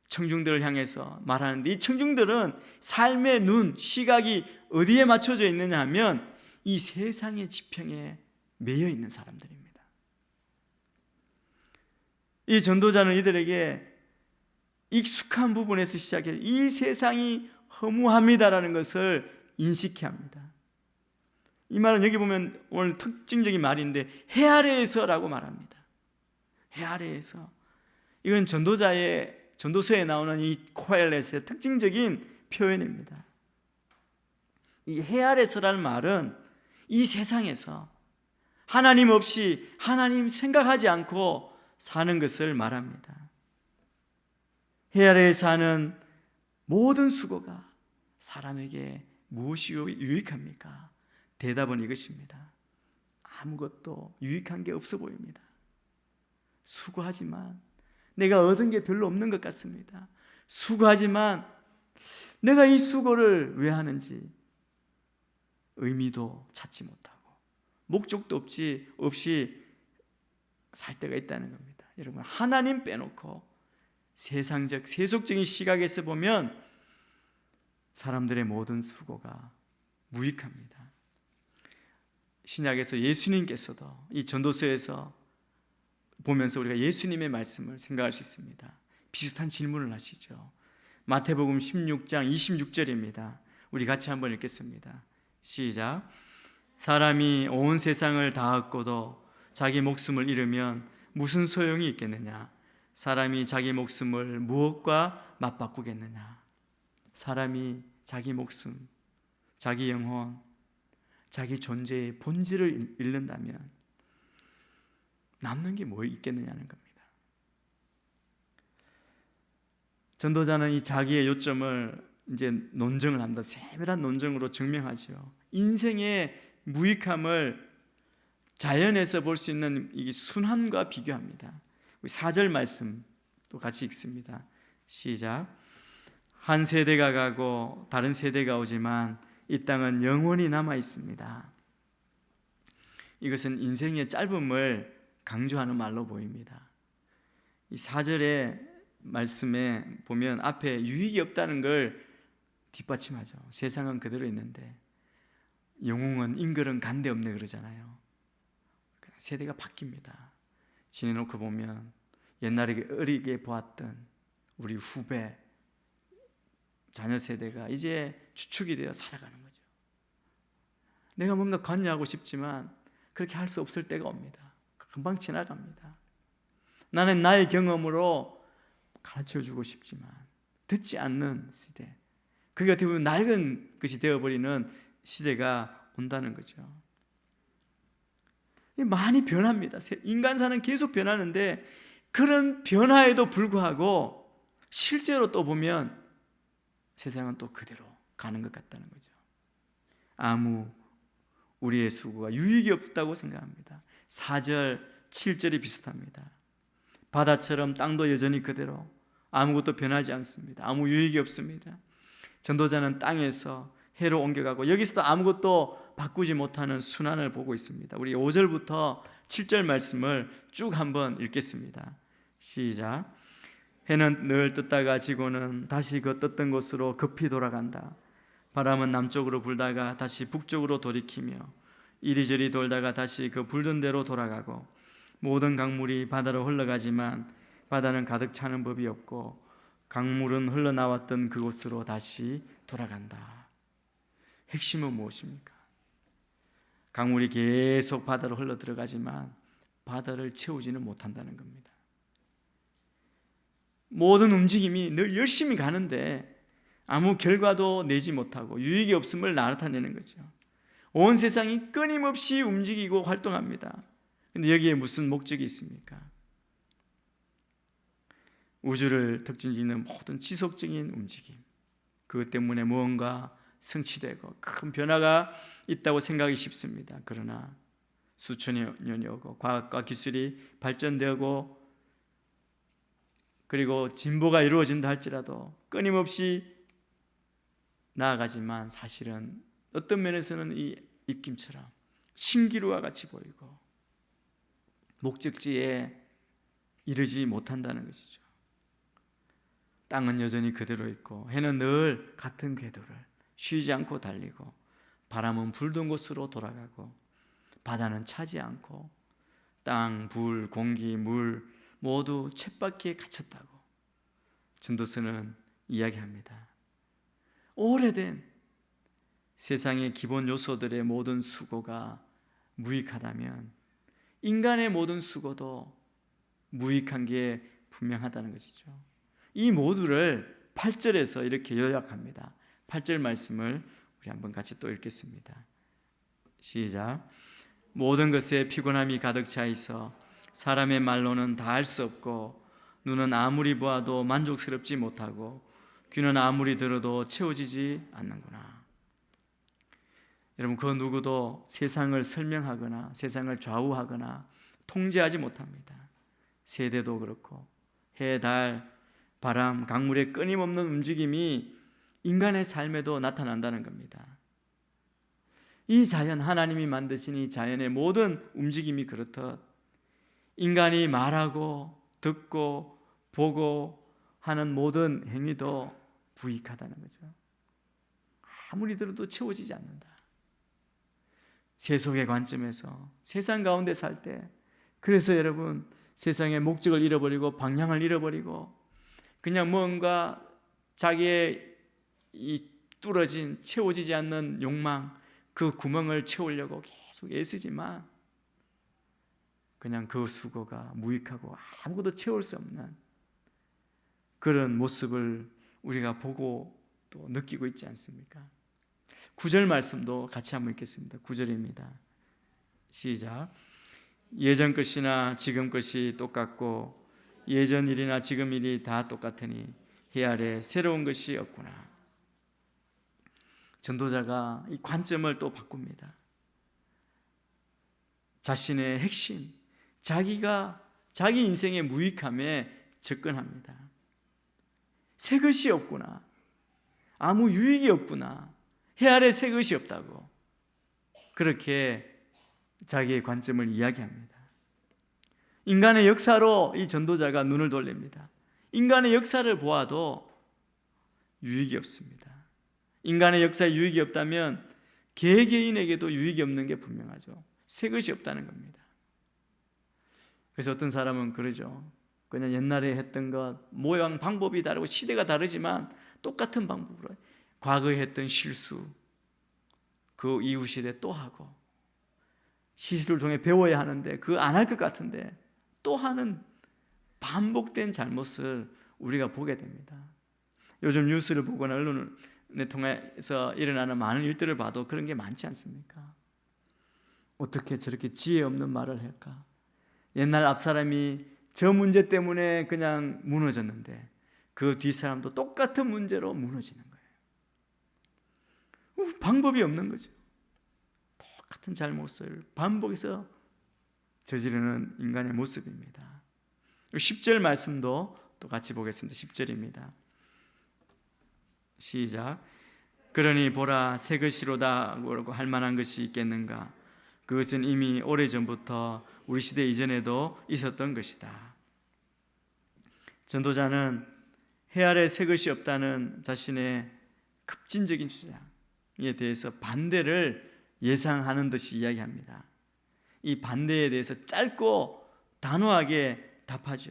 청중들을 향해서 말하는데, 이 청중들은 삶의 눈, 시각이 어디에 맞춰져 있느냐 하면 이 세상의 지평에 매여 있는 사람들입니다. 이 전도자는 이들에게 익숙한 부분에서 시작해 이 세상이 허무합니다라는 것을 인식해야 합니다. 이 말은 여기 보면 오늘 특징적인 말인데, 해 아래에서라고 말합니다. 해 아래에서. 이건 전도서에 나오는 이 코엘렛의 특징적인 표현입니다. 이 해 아래서라는 말은 이 세상에서 하나님 없이, 하나님 생각하지 않고 사는 것을 말합니다. 해 아래에 사는 모든 수고가 사람에게 무엇이 유익합니까? 대답은 이것입니다. 아무것도 유익한 게 없어 보입니다. 수고하지만 내가 얻은 게 별로 없는 것 같습니다. 수고하지만 내가 이 수고를 왜 하는지 의미도 찾지 못하고 목적도 없이 살 때가 있다는 겁니다. 여러분, 하나님 빼놓고 세상적, 세속적인 시각에서 보면 사람들의 모든 수고가 무익합니다. 신약에서 예수님께서도 이 전도서에서 보면서 우리가 예수님의 말씀을 생각할 수 있습니다. 비슷한 질문을 하시죠. 마태복음 16장 26절입니다. 우리 같이 한번 읽겠습니다. 시작. 사람이 온 세상을 다 얻고도 자기 목숨을 잃으면 무슨 소용이 있겠느냐? 사람이 자기 목숨을 무엇과 맞바꾸겠느냐? 사람이 자기 목숨, 자기 영혼, 자기 존재의 본질을 잃는다면 남는 게 뭐 있겠느냐는 겁니다. 전도자는 이 자기의 요점을 이제 논증을 합니다. 세밀한 논증으로 증명하죠. 인생의 무익함을 자연에서 볼 수 있는 이 순환과 비교합니다. 4절 말씀도 같이 읽습니다. 시작. 한 세대가 가고 다른 세대가 오지만 이 땅은 영원히 남아 있습니다. 이것은 인생의 짧음을 강조하는 말로 보입니다. 이 4절의 말씀에 보면 앞에 유익이 없다는 걸 뒷받침하죠. 세상은 그대로 있는데 영웅은 인걸은 간데 없네 그러잖아요. 세대가 바뀝니다. 지내놓고 보면 옛날에 어리게 보았던 우리 후배 자녀 세대가 이제 주축이 되어 살아가는 거죠. 내가 뭔가 관여하고 싶지만 그렇게 할 수 없을 때가 옵니다. 금방 지나갑니다. 나는 나의 경험으로 가르쳐주고 싶지만 듣지 않는 시대, 그게 어떻게 보면 낡은 것이 되어버리는 시대가 온다는 거죠. 많이 변합니다. 인간사는 계속 변하는데 그런 변화에도 불구하고 실제로 또 보면 세상은 또 그대로 가는 것 같다는 거죠. 아무 우리의 수고가 유익이 없다고 생각합니다. 4절, 7절이 비슷합니다. 바다처럼 땅도 여전히 그대로 아무것도 변하지 않습니다. 아무 유익이 없습니다. 전도자는 땅에서 해로 옮겨가고 여기서도 아무것도 바꾸지 못하는 순환을 보고 있습니다. 우리 5절부터 7절 말씀을 쭉 한번 읽겠습니다. 시작. 해는 늘 떴다가 지고는 다시 그 떴던 곳으로 급히 돌아간다. 바람은 남쪽으로 불다가 다시 북쪽으로 돌이키며 이리저리 돌다가 다시 그 불던 대로 돌아가고 모든 강물이 바다로 흘러가지만 바다는 가득 차는 법이 없고 강물은 흘러나왔던 그곳으로 다시 돌아간다. 핵심은 무엇입니까? 강물이 계속 바다로 흘러 들어가지만 바다를 채우지는 못한다는 겁니다. 모든 움직임이 늘 열심히 가는데 아무 결과도 내지 못하고 유익이 없음을 나타내는 거죠. 온 세상이 끊임없이 움직이고 활동합니다. 근데 여기에 무슨 목적이 있습니까? 우주를 특징짓는 모든 지속적인 움직임, 그것 때문에 무언가 성취되고 큰 변화가 있다고 생각이 쉽습니다. 그러나 수천여 년이 오고 과학과 기술이 발전되고 그리고 진보가 이루어진다 할지라도 끊임없이 나아가지만 사실은 어떤 면에서는 이 입김처럼 신기루와 같이 보이고 목적지에 이르지 못한다는 것이죠. 땅은 여전히 그대로 있고 해는 늘 같은 궤도를 쉬지 않고 달리고 바람은 불던 곳으로 돌아가고 바다는 차지 않고 땅, 불, 공기, 물 모두 쳇바퀴에 갇혔다고 전도서는 이야기합니다. 오래된 세상의 기본 요소들의 모든 수고가 무익하다면 인간의 모든 수고도 무익한 게 분명하다는 것이죠. 이 모두를 8절에서 이렇게 요약합니다. 8절 말씀을 우리 한번 같이 또 읽겠습니다. 시작. 모든 것에 피곤함이 가득 차 있어 사람의 말로는 다 할 수 없고 눈은 아무리 보아도 만족스럽지 못하고 귀는 아무리 들어도 채워지지 않는구나. 여러분, 그 누구도 세상을 설명하거나 세상을 좌우하거나 통제하지 못합니다. 세대도 그렇고 해, 달, 바람, 강물의 끊임없는 움직임이 인간의 삶에도 나타난다는 겁니다. 이 자연, 하나님이 만드신 이 자연의 모든 움직임이 그렇듯 인간이 말하고 듣고 보고 하는 모든 행위도 부익하다는 거죠. 아무리 들어도 채워지지 않는다. 세속의 관점에서 세상 가운데 살 때, 그래서 여러분 세상의 목적을 잃어버리고 방향을 잃어버리고 그냥 뭔가 자기의 이 뚫어진 채워지지 않는 욕망, 그 구멍을 채우려고 계속 애쓰지만 그냥 그 수고가 무익하고 아무것도 채울 수 없는 그런 모습을 우리가 보고 또 느끼고 있지 않습니까? 9절 말씀도 같이 한번 읽겠습니다. 9절입니다. 시작. 예전 것이나 지금 것이 똑같고 예전 일이나 지금 일이 다 똑같으니 해 아래 새로운 것이 없구나. 전도자가 이 관점을 또 바꿉니다. 자신의 핵심, 자기 인생의 무익함에 접근합니다. 새 것이 없구나. 아무 유익이 없구나. 해 아래 새 것이 없다고. 그렇게 자기의 관점을 이야기합니다. 인간의 역사로 이 전도자가 눈을 돌립니다. 인간의 역사를 보아도 유익이 없습니다. 인간의 역사에 유익이 없다면 개개인에게도 유익이 없는 게 분명하죠. 새 것이 없다는 겁니다. 그래서 어떤 사람은 그러죠. 그냥 옛날에 했던 것, 모양 방법이 다르고 시대가 다르지만 똑같은 방법으로 과거에 했던 실수 그 이후 시대 또 하고, 시술을 통해 배워야 하는데 그거 안 할 것 같은데 또 하는 반복된 잘못을 우리가 보게 됩니다. 요즘 뉴스를 보거나 언론을 통해서 일어나는 많은 일들을 봐도 그런 게 많지 않습니까? 어떻게 저렇게 지혜 없는 말을 할까? 옛날 앞사람이 저 문제 때문에 그냥 무너졌는데 그 뒷사람도 똑같은 문제로 무너지는 거예요. 방법이 없는 거죠. 똑같은 잘못을 반복해서 저지르는 인간의 모습입니다. 10절 말씀도 또 같이 보겠습니다. 10절입니다. 시작. 그러니 보라, 새 것이로다고 할 만한 것이 있겠는가? 그것은 이미 오래전부터 우리 시대 이전에도 있었던 것이다. 전도자는 해 아래 새 것이 없다는 자신의 급진적인 주장에 대해서 반대를 예상하는 듯이 이야기합니다. 이 반대에 대해서 짧고 단호하게 답하죠.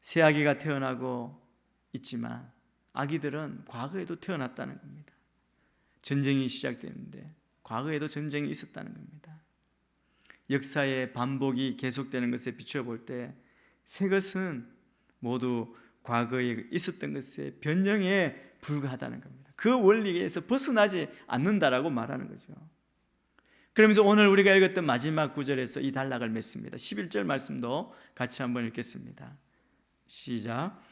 새 아기가 태어나고 있지만 아기들은 과거에도 태어났다는 겁니다. 전쟁이 시작되는데 과거에도 전쟁이 있었다는 겁니다. 역사의 반복이 계속되는 것에 비춰볼 때 새 것은 모두 과거에 있었던 것의 변형에 불과하다는 겁니다. 그 원리에서 벗어나지 않는다라고 말하는 거죠. 그러면서 오늘 우리가 읽었던 마지막 구절에서 이 단락을 맺습니다. 11절 말씀도 같이 한번 읽겠습니다. 시작.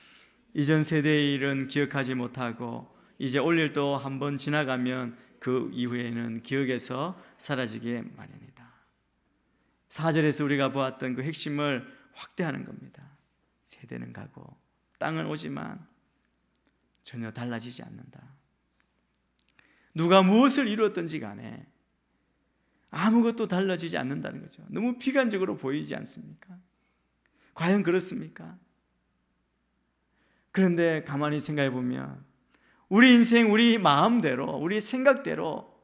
이전 세대의 일은 기억하지 못하고 이제 올 일도 한번 지나가면 그 이후에는 기억에서 사라지게 마련이다. 4절에서 우리가 보았던 그 핵심을 확대하는 겁니다. 세대는 가고 땅은 오지만 전혀 달라지지 않는다. 누가 무엇을 이루었든지 간에 아무것도 달라지지 않는다는 거죠. 너무 비관적으로 보이지 않습니까? 과연 그렇습니까? 그런데 가만히 생각해 보면 우리 인생, 우리 마음대로, 우리 생각대로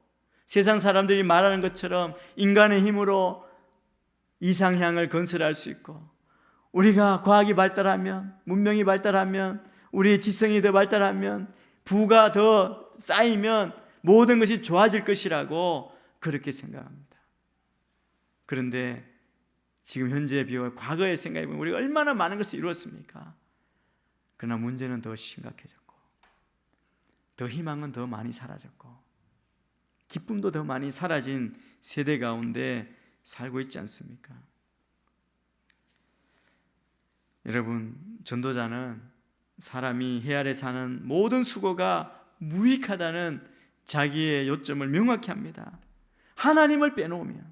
세상 사람들이 말하는 것처럼 인간의 힘으로 이상향을 건설할 수 있고, 우리가 과학이 발달하면, 문명이 발달하면, 우리의 지성이 더 발달하면, 부가 더 쌓이면 모든 것이 좋아질 것이라고 그렇게 생각합니다. 그런데 지금 현재에 비하여 과거에 생각해 보면 우리가 얼마나 많은 것을 이루었습니까? 그러나 문제는 더 심각해졌고, 더 희망은 더 많이 사라졌고, 기쁨도 더 많이 사라진 세대 가운데 살고 있지 않습니까? 여러분, 전도자는 사람이 해 아래 사는 모든 수고가 무익하다는 자기의 요점을 명확히 합니다. 하나님을 빼놓으면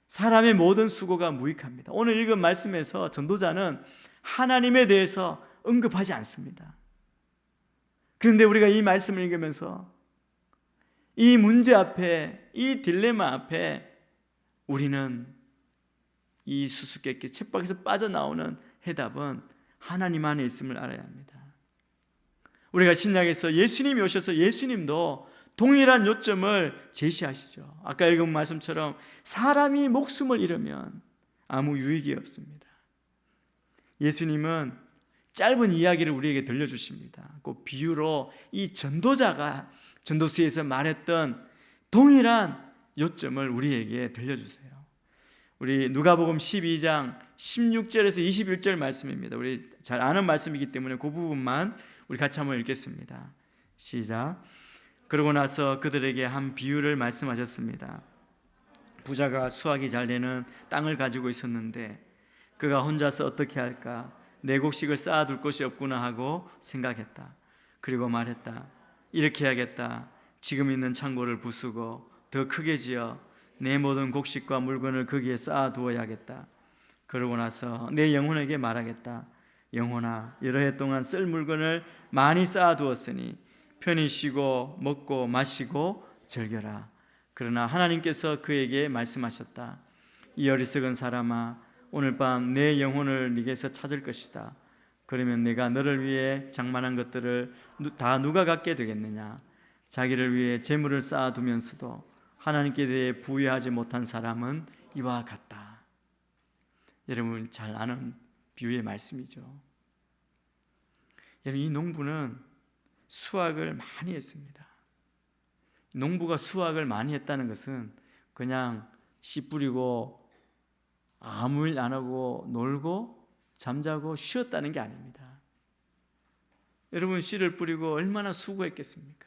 사람의 모든 수고가 무익합니다. 오늘 읽은 말씀에서 전도자는 하나님에 대해서 언급하지 않습니다. 그런데 우리가 이 말씀을 읽으면서 이 문제 앞에, 이 딜레마 앞에 우리는 이 수수께끼 쳇바퀴에서 빠져나오는 해답은 하나님 안에 있음을 알아야 합니다. 우리가 신약에서 예수님이 오셔서 예수님도 동일한 요점을 제시하시죠. 아까 읽은 말씀처럼 사람이 목숨을 잃으면 아무 유익이 없습니다. 예수님은 짧은 이야기를 우리에게 들려주십니다. 그 비유로 이 전도자가 전도서에서 말했던 동일한 요점을 우리에게 들려주세요. 우리 누가복음 12장 16절에서 21절 말씀입니다. 우리 잘 아는 말씀이기 때문에 그 부분만 우리 같이 한번 읽겠습니다. 시작. 그러고 나서 그들에게 한 비유를 말씀하셨습니다. 부자가 수확이 잘 되는 땅을 가지고 있었는데 그가 혼자서 어떻게 할까? 내 곡식을 쌓아둘 곳이 없구나 하고 생각했다. 그리고 말했다. 이렇게 해야겠다. 지금 있는 창고를 부수고 더 크게 지어 내 모든 곡식과 물건을 거기에 쌓아두어야겠다. 그러고 나서 내 영혼에게 말하겠다. 영혼아, 여러 해 동안 쓸 물건을 많이 쌓아두었으니 편히 쉬고 먹고 마시고 즐겨라. 그러나 하나님께서 그에게 말씀하셨다. 이 어리석은 사람아, 오늘 밤 내 영혼을 네게서 찾을 것이다. 그러면 내가 너를 위해 장만한 것들을 다 누가 갖게 되겠느냐? 자기를 위해 재물을 쌓아두면서도 하나님께 대해 부여하지 못한 사람은 이와 같다. 여러분 잘 아는 비유의 말씀이죠. 여러분, 이 농부는 수확을 많이 했습니다. 농부가 수확을 많이 했다는 것은 그냥 씨 뿌리고 아무 일 안 하고 놀고 잠자고 쉬었다는 게 아닙니다. 여러분, 씨를 뿌리고 얼마나 수고했겠습니까?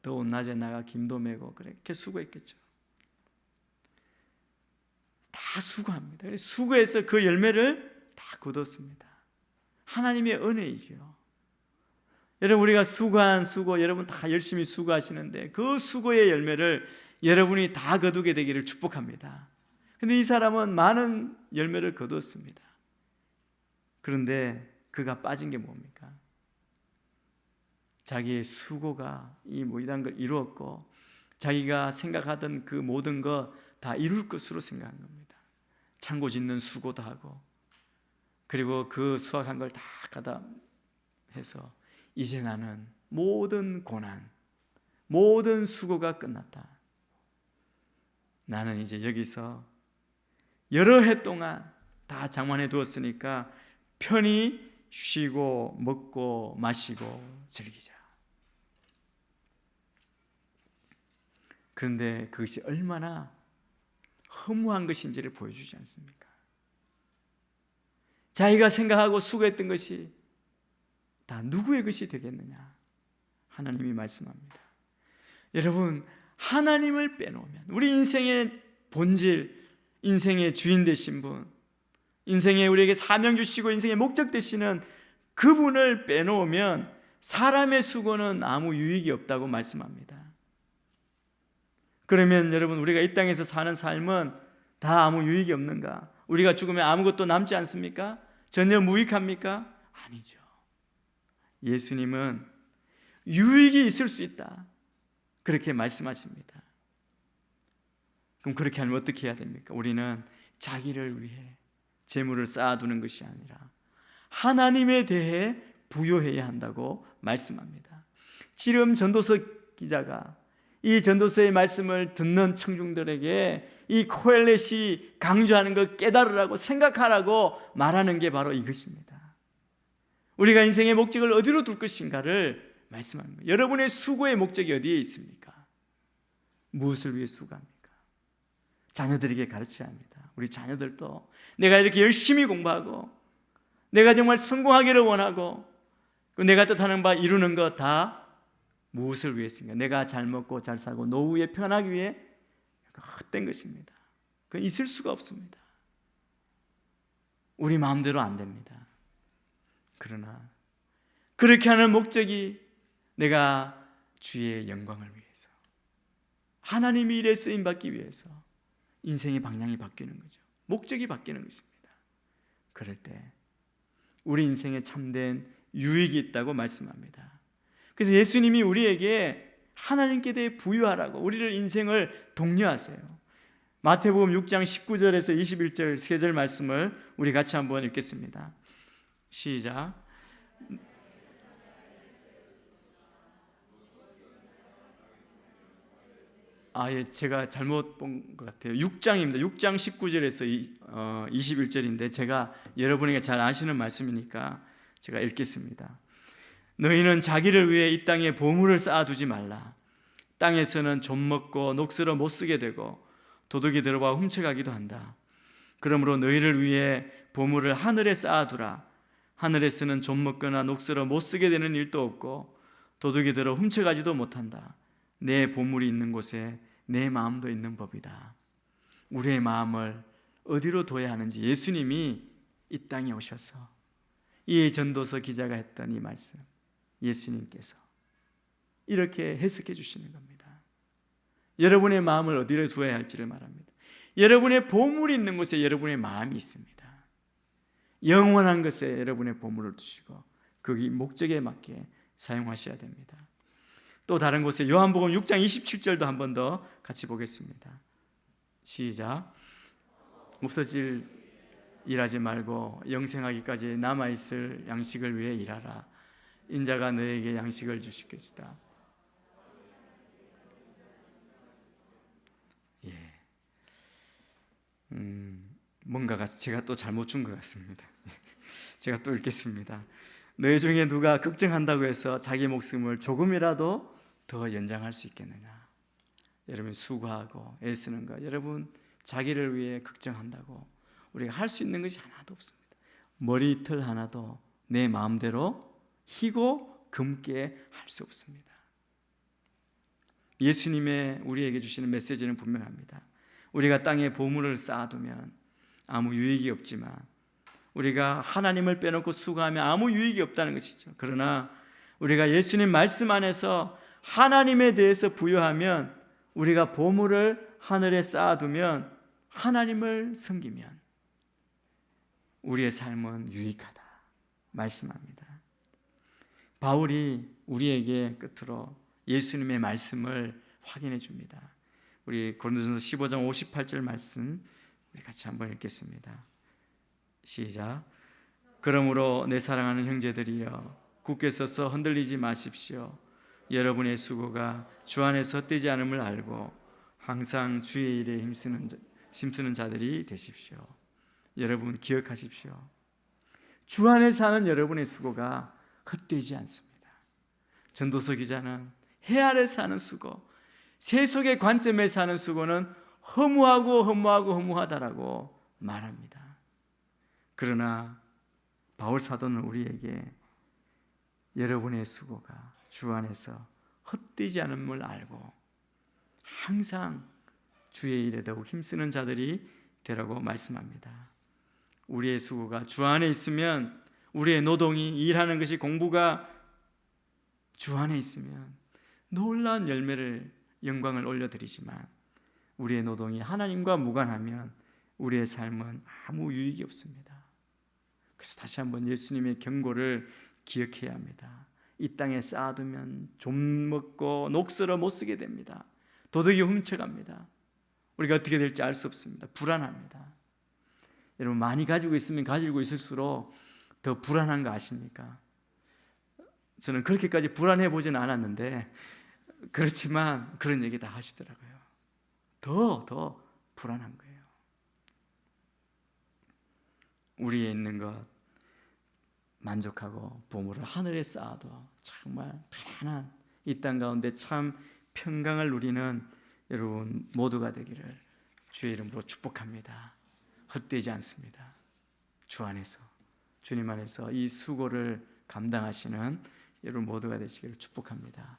더운 낮에 나가 김도 메고 그렇게 수고했겠죠. 다 수고합니다. 수고해서 그 열매를 다 거뒀습니다. 하나님의 은혜이죠. 여러분, 우리가 수고한 수고, 여러분 다 열심히 수고하시는데 그 수고의 열매를 여러분이 다 거두게 되기를 축복합니다. 그런데 이 사람은 많은 열매를 거두었습니다. 그런데 그가 빠진 게 뭡니까? 자기의 수고가 이 모든 걸 이루었고 자기가 생각하던 그 모든 거 다 이룰 것으로 생각한 겁니다. 창고 짓는 수고도 하고 그리고 그 수확한 걸 다 갖다 해서 이제 나는 모든 고난, 모든 수고가 끝났다. 나는 이제 여기서 여러 해 동안 다 장만해 두었으니까 편히 쉬고 먹고 마시고 즐기자. 그런데 그것이 얼마나 허무한 것인지를 보여주지 않습니까? 자기가 생각하고 수고했던 것이 다 누구의 것이 되겠느냐? 하나님이 말씀합니다. 여러분, 하나님을 빼놓으면 우리 인생의 본질, 인생의 주인 되신 분, 인생에 우리에게 사명 주시고 인생의 목적 되시는 그분을 빼놓으면 사람의 수고는 아무 유익이 없다고 말씀합니다. 그러면 여러분, 우리가 이 땅에서 사는 삶은 다 아무 유익이 없는가? 우리가 죽으면 아무것도 남지 않습니까? 전혀 무익합니까? 아니죠. 예수님은 유익이 있을 수 있다, 그렇게 말씀하십니다. 그럼 그렇게 하면 어떻게 해야 됩니까? 우리는 자기를 위해 재물을 쌓아두는 것이 아니라 하나님에 대해 부여해야 한다고 말씀합니다. 지금 전도서 기자가 이 전도서의 말씀을 듣는 청중들에게 이 코엘렛이 강조하는 걸 깨달으라고, 생각하라고 말하는 게 바로 이것입니다. 우리가 인생의 목적을 어디로 둘 것인가를 말씀합니다. 여러분의 수고의 목적이 어디에 있습니까? 무엇을 위해 수고합니까? 자녀들에게 가르쳐야 합니다. 우리 자녀들도 내가 이렇게 열심히 공부하고 내가 정말 성공하기를 원하고 내가 뜻하는 바 이루는 것 다 무엇을 위해서인가? 내가 잘 먹고 잘 살고 노후에 편하기 위해 헛된 것입니다. 그건 있을 수가 없습니다. 우리 마음대로 안 됩니다. 그러나 그렇게 하는 목적이 내가 주의 영광을 위해서, 하나님의 일에 쓰임받기 위해서 인생의 방향이 바뀌는 거죠. 목적이 바뀌는 것입니다. 그럴 때 우리 인생에 참된 유익이 있다고 말씀합니다. 그래서 예수님이 우리에게 하나님께 대해 부유하라고 우리를 인생을 독려하세요. 마태복음 6장 19절에서 21절 세 절 말씀을 우리 같이 한번 읽겠습니다. 시작. 제가 잘못 본 것 같아요. 6장입니다. 6장 19절에서 21절인데 제가 여러분에게 잘 아시는 말씀이니까 제가 읽겠습니다. 너희는 자기를 위해 이 땅에 보물을 쌓아두지 말라. 땅에서는 좀 먹고 녹슬어 못 쓰게 되고 도둑이 들어와 훔쳐가기도 한다. 그러므로 너희를 위해 보물을 하늘에 쌓아두라. 하늘에서는 좀 먹거나 녹슬어 못 쓰게 되는 일도 없고 도둑이 들어 훔쳐가지도 못한다. 내 보물이 있는 곳에 내 마음도 있는 법이다. 우리의 마음을 어디로 둬야 하는지 예수님이 이 땅에 오셔서 이 전도서 기자가 했던 이 말씀, 예수님께서 이렇게 해석해 주시는 겁니다. 여러분의 마음을 어디로 두어야 할지를 말합니다. 여러분의 보물이 있는 곳에 여러분의 마음이 있습니다. 영원한 것에 여러분의 보물을 두시고 거기 목적에 맞게 사용하셔야 됩니다. 또 다른 곳에 요한복음 6장 27절도 한 번 더 같이 보겠습니다. 시작. 없어질 일하지 말고 영생하기까지 남아있을 양식을 위해 일하라. 인자가 너에게 양식을 주실 것이다. 예. 뭔가가 제가 또 잘못 준 것 같습니다. 제가 또 읽겠습니다. 너희 중에 누가 걱정한다고 해서 자기 목숨을 조금이라도 더 연장할 수 있겠느냐? 여러분 수고하고 애쓰는 것, 여러분 자기를 위해 걱정한다고 우리가 할 수 있는 것이 하나도 없습니다. 머리털 하나도 내 마음대로 희고 금게 할 수 없습니다. 예수님의 우리에게 주시는 메시지는 분명합니다. 우리가 땅에 보물을 쌓아두면 아무 유익이 없지만 우리가 하나님을 빼놓고 수고하면 아무 유익이 없다는 것이죠. 그러나 우리가 예수님 말씀 안에서 하나님에 대해서 부여하면, 우리가 보물을 하늘에 쌓아두면, 하나님을 섬기면 우리의 삶은 유익하다 말씀합니다. 바울이 우리에게 끝으로 예수님의 말씀을 확인해 줍니다. 우리 고린도전서 15장 58절 말씀 우리 같이 한번 읽겠습니다. 시작. 그러므로 내 사랑하는 형제들이여 굳게 서서 흔들리지 마십시오. 여러분의 수고가 주 안에서 헛되지 않음을 알고 항상 주의 일에 힘쓰는 자들이 되십시오. 여러분 기억하십시오. 주 안에 사는 여러분의 수고가 헛되지 않습니다. 전도서 기자는 해 아래 사는 수고, 세속의 관점에 사는 수고는 허무하다라고 말합니다. 그러나 바울 사도는 우리에게 여러분의 수고가 주 안에서 헛되지 않음을 알고 항상 주의 일에 더욱 힘쓰는 자들이 되라고 말씀합니다. 우리의 수고가 주 안에 있으면, 우리의 노동이, 일하는 것이, 공부가 주 안에 있으면 놀라운 열매를, 영광을 올려드리지만 우리의 노동이 하나님과 무관하면 우리의 삶은 아무 유익이 없습니다. 그래서 다시 한번 예수님의 경고를 기억해야 합니다. 이 땅에 쌓아두면 좀 먹고 녹슬어 못 쓰게 됩니다. 도둑이 훔쳐갑니다. 우리가 어떻게 될지 알 수 없습니다. 불안합니다. 여러분 많이 가지고 있으면 가지고 있을수록 더 불안한 거 아십니까? 저는 그렇게까지 불안해 보지는 않았는데, 그렇지만 그런 얘기 다 하시더라고요. 더 불안한 거예요. 우리에 있는 것 만족하고 보물을 하늘에 쌓아도 정말 편안한 이 땅 가운데 참 평강을 누리는 여러분 모두가 되기를 주의 이름으로 축복합니다. 헛되지 않습니다. 주 안에서, 주님 안에서 이 수고를 감당하시는 여러분 모두가 되시기를 축복합니다.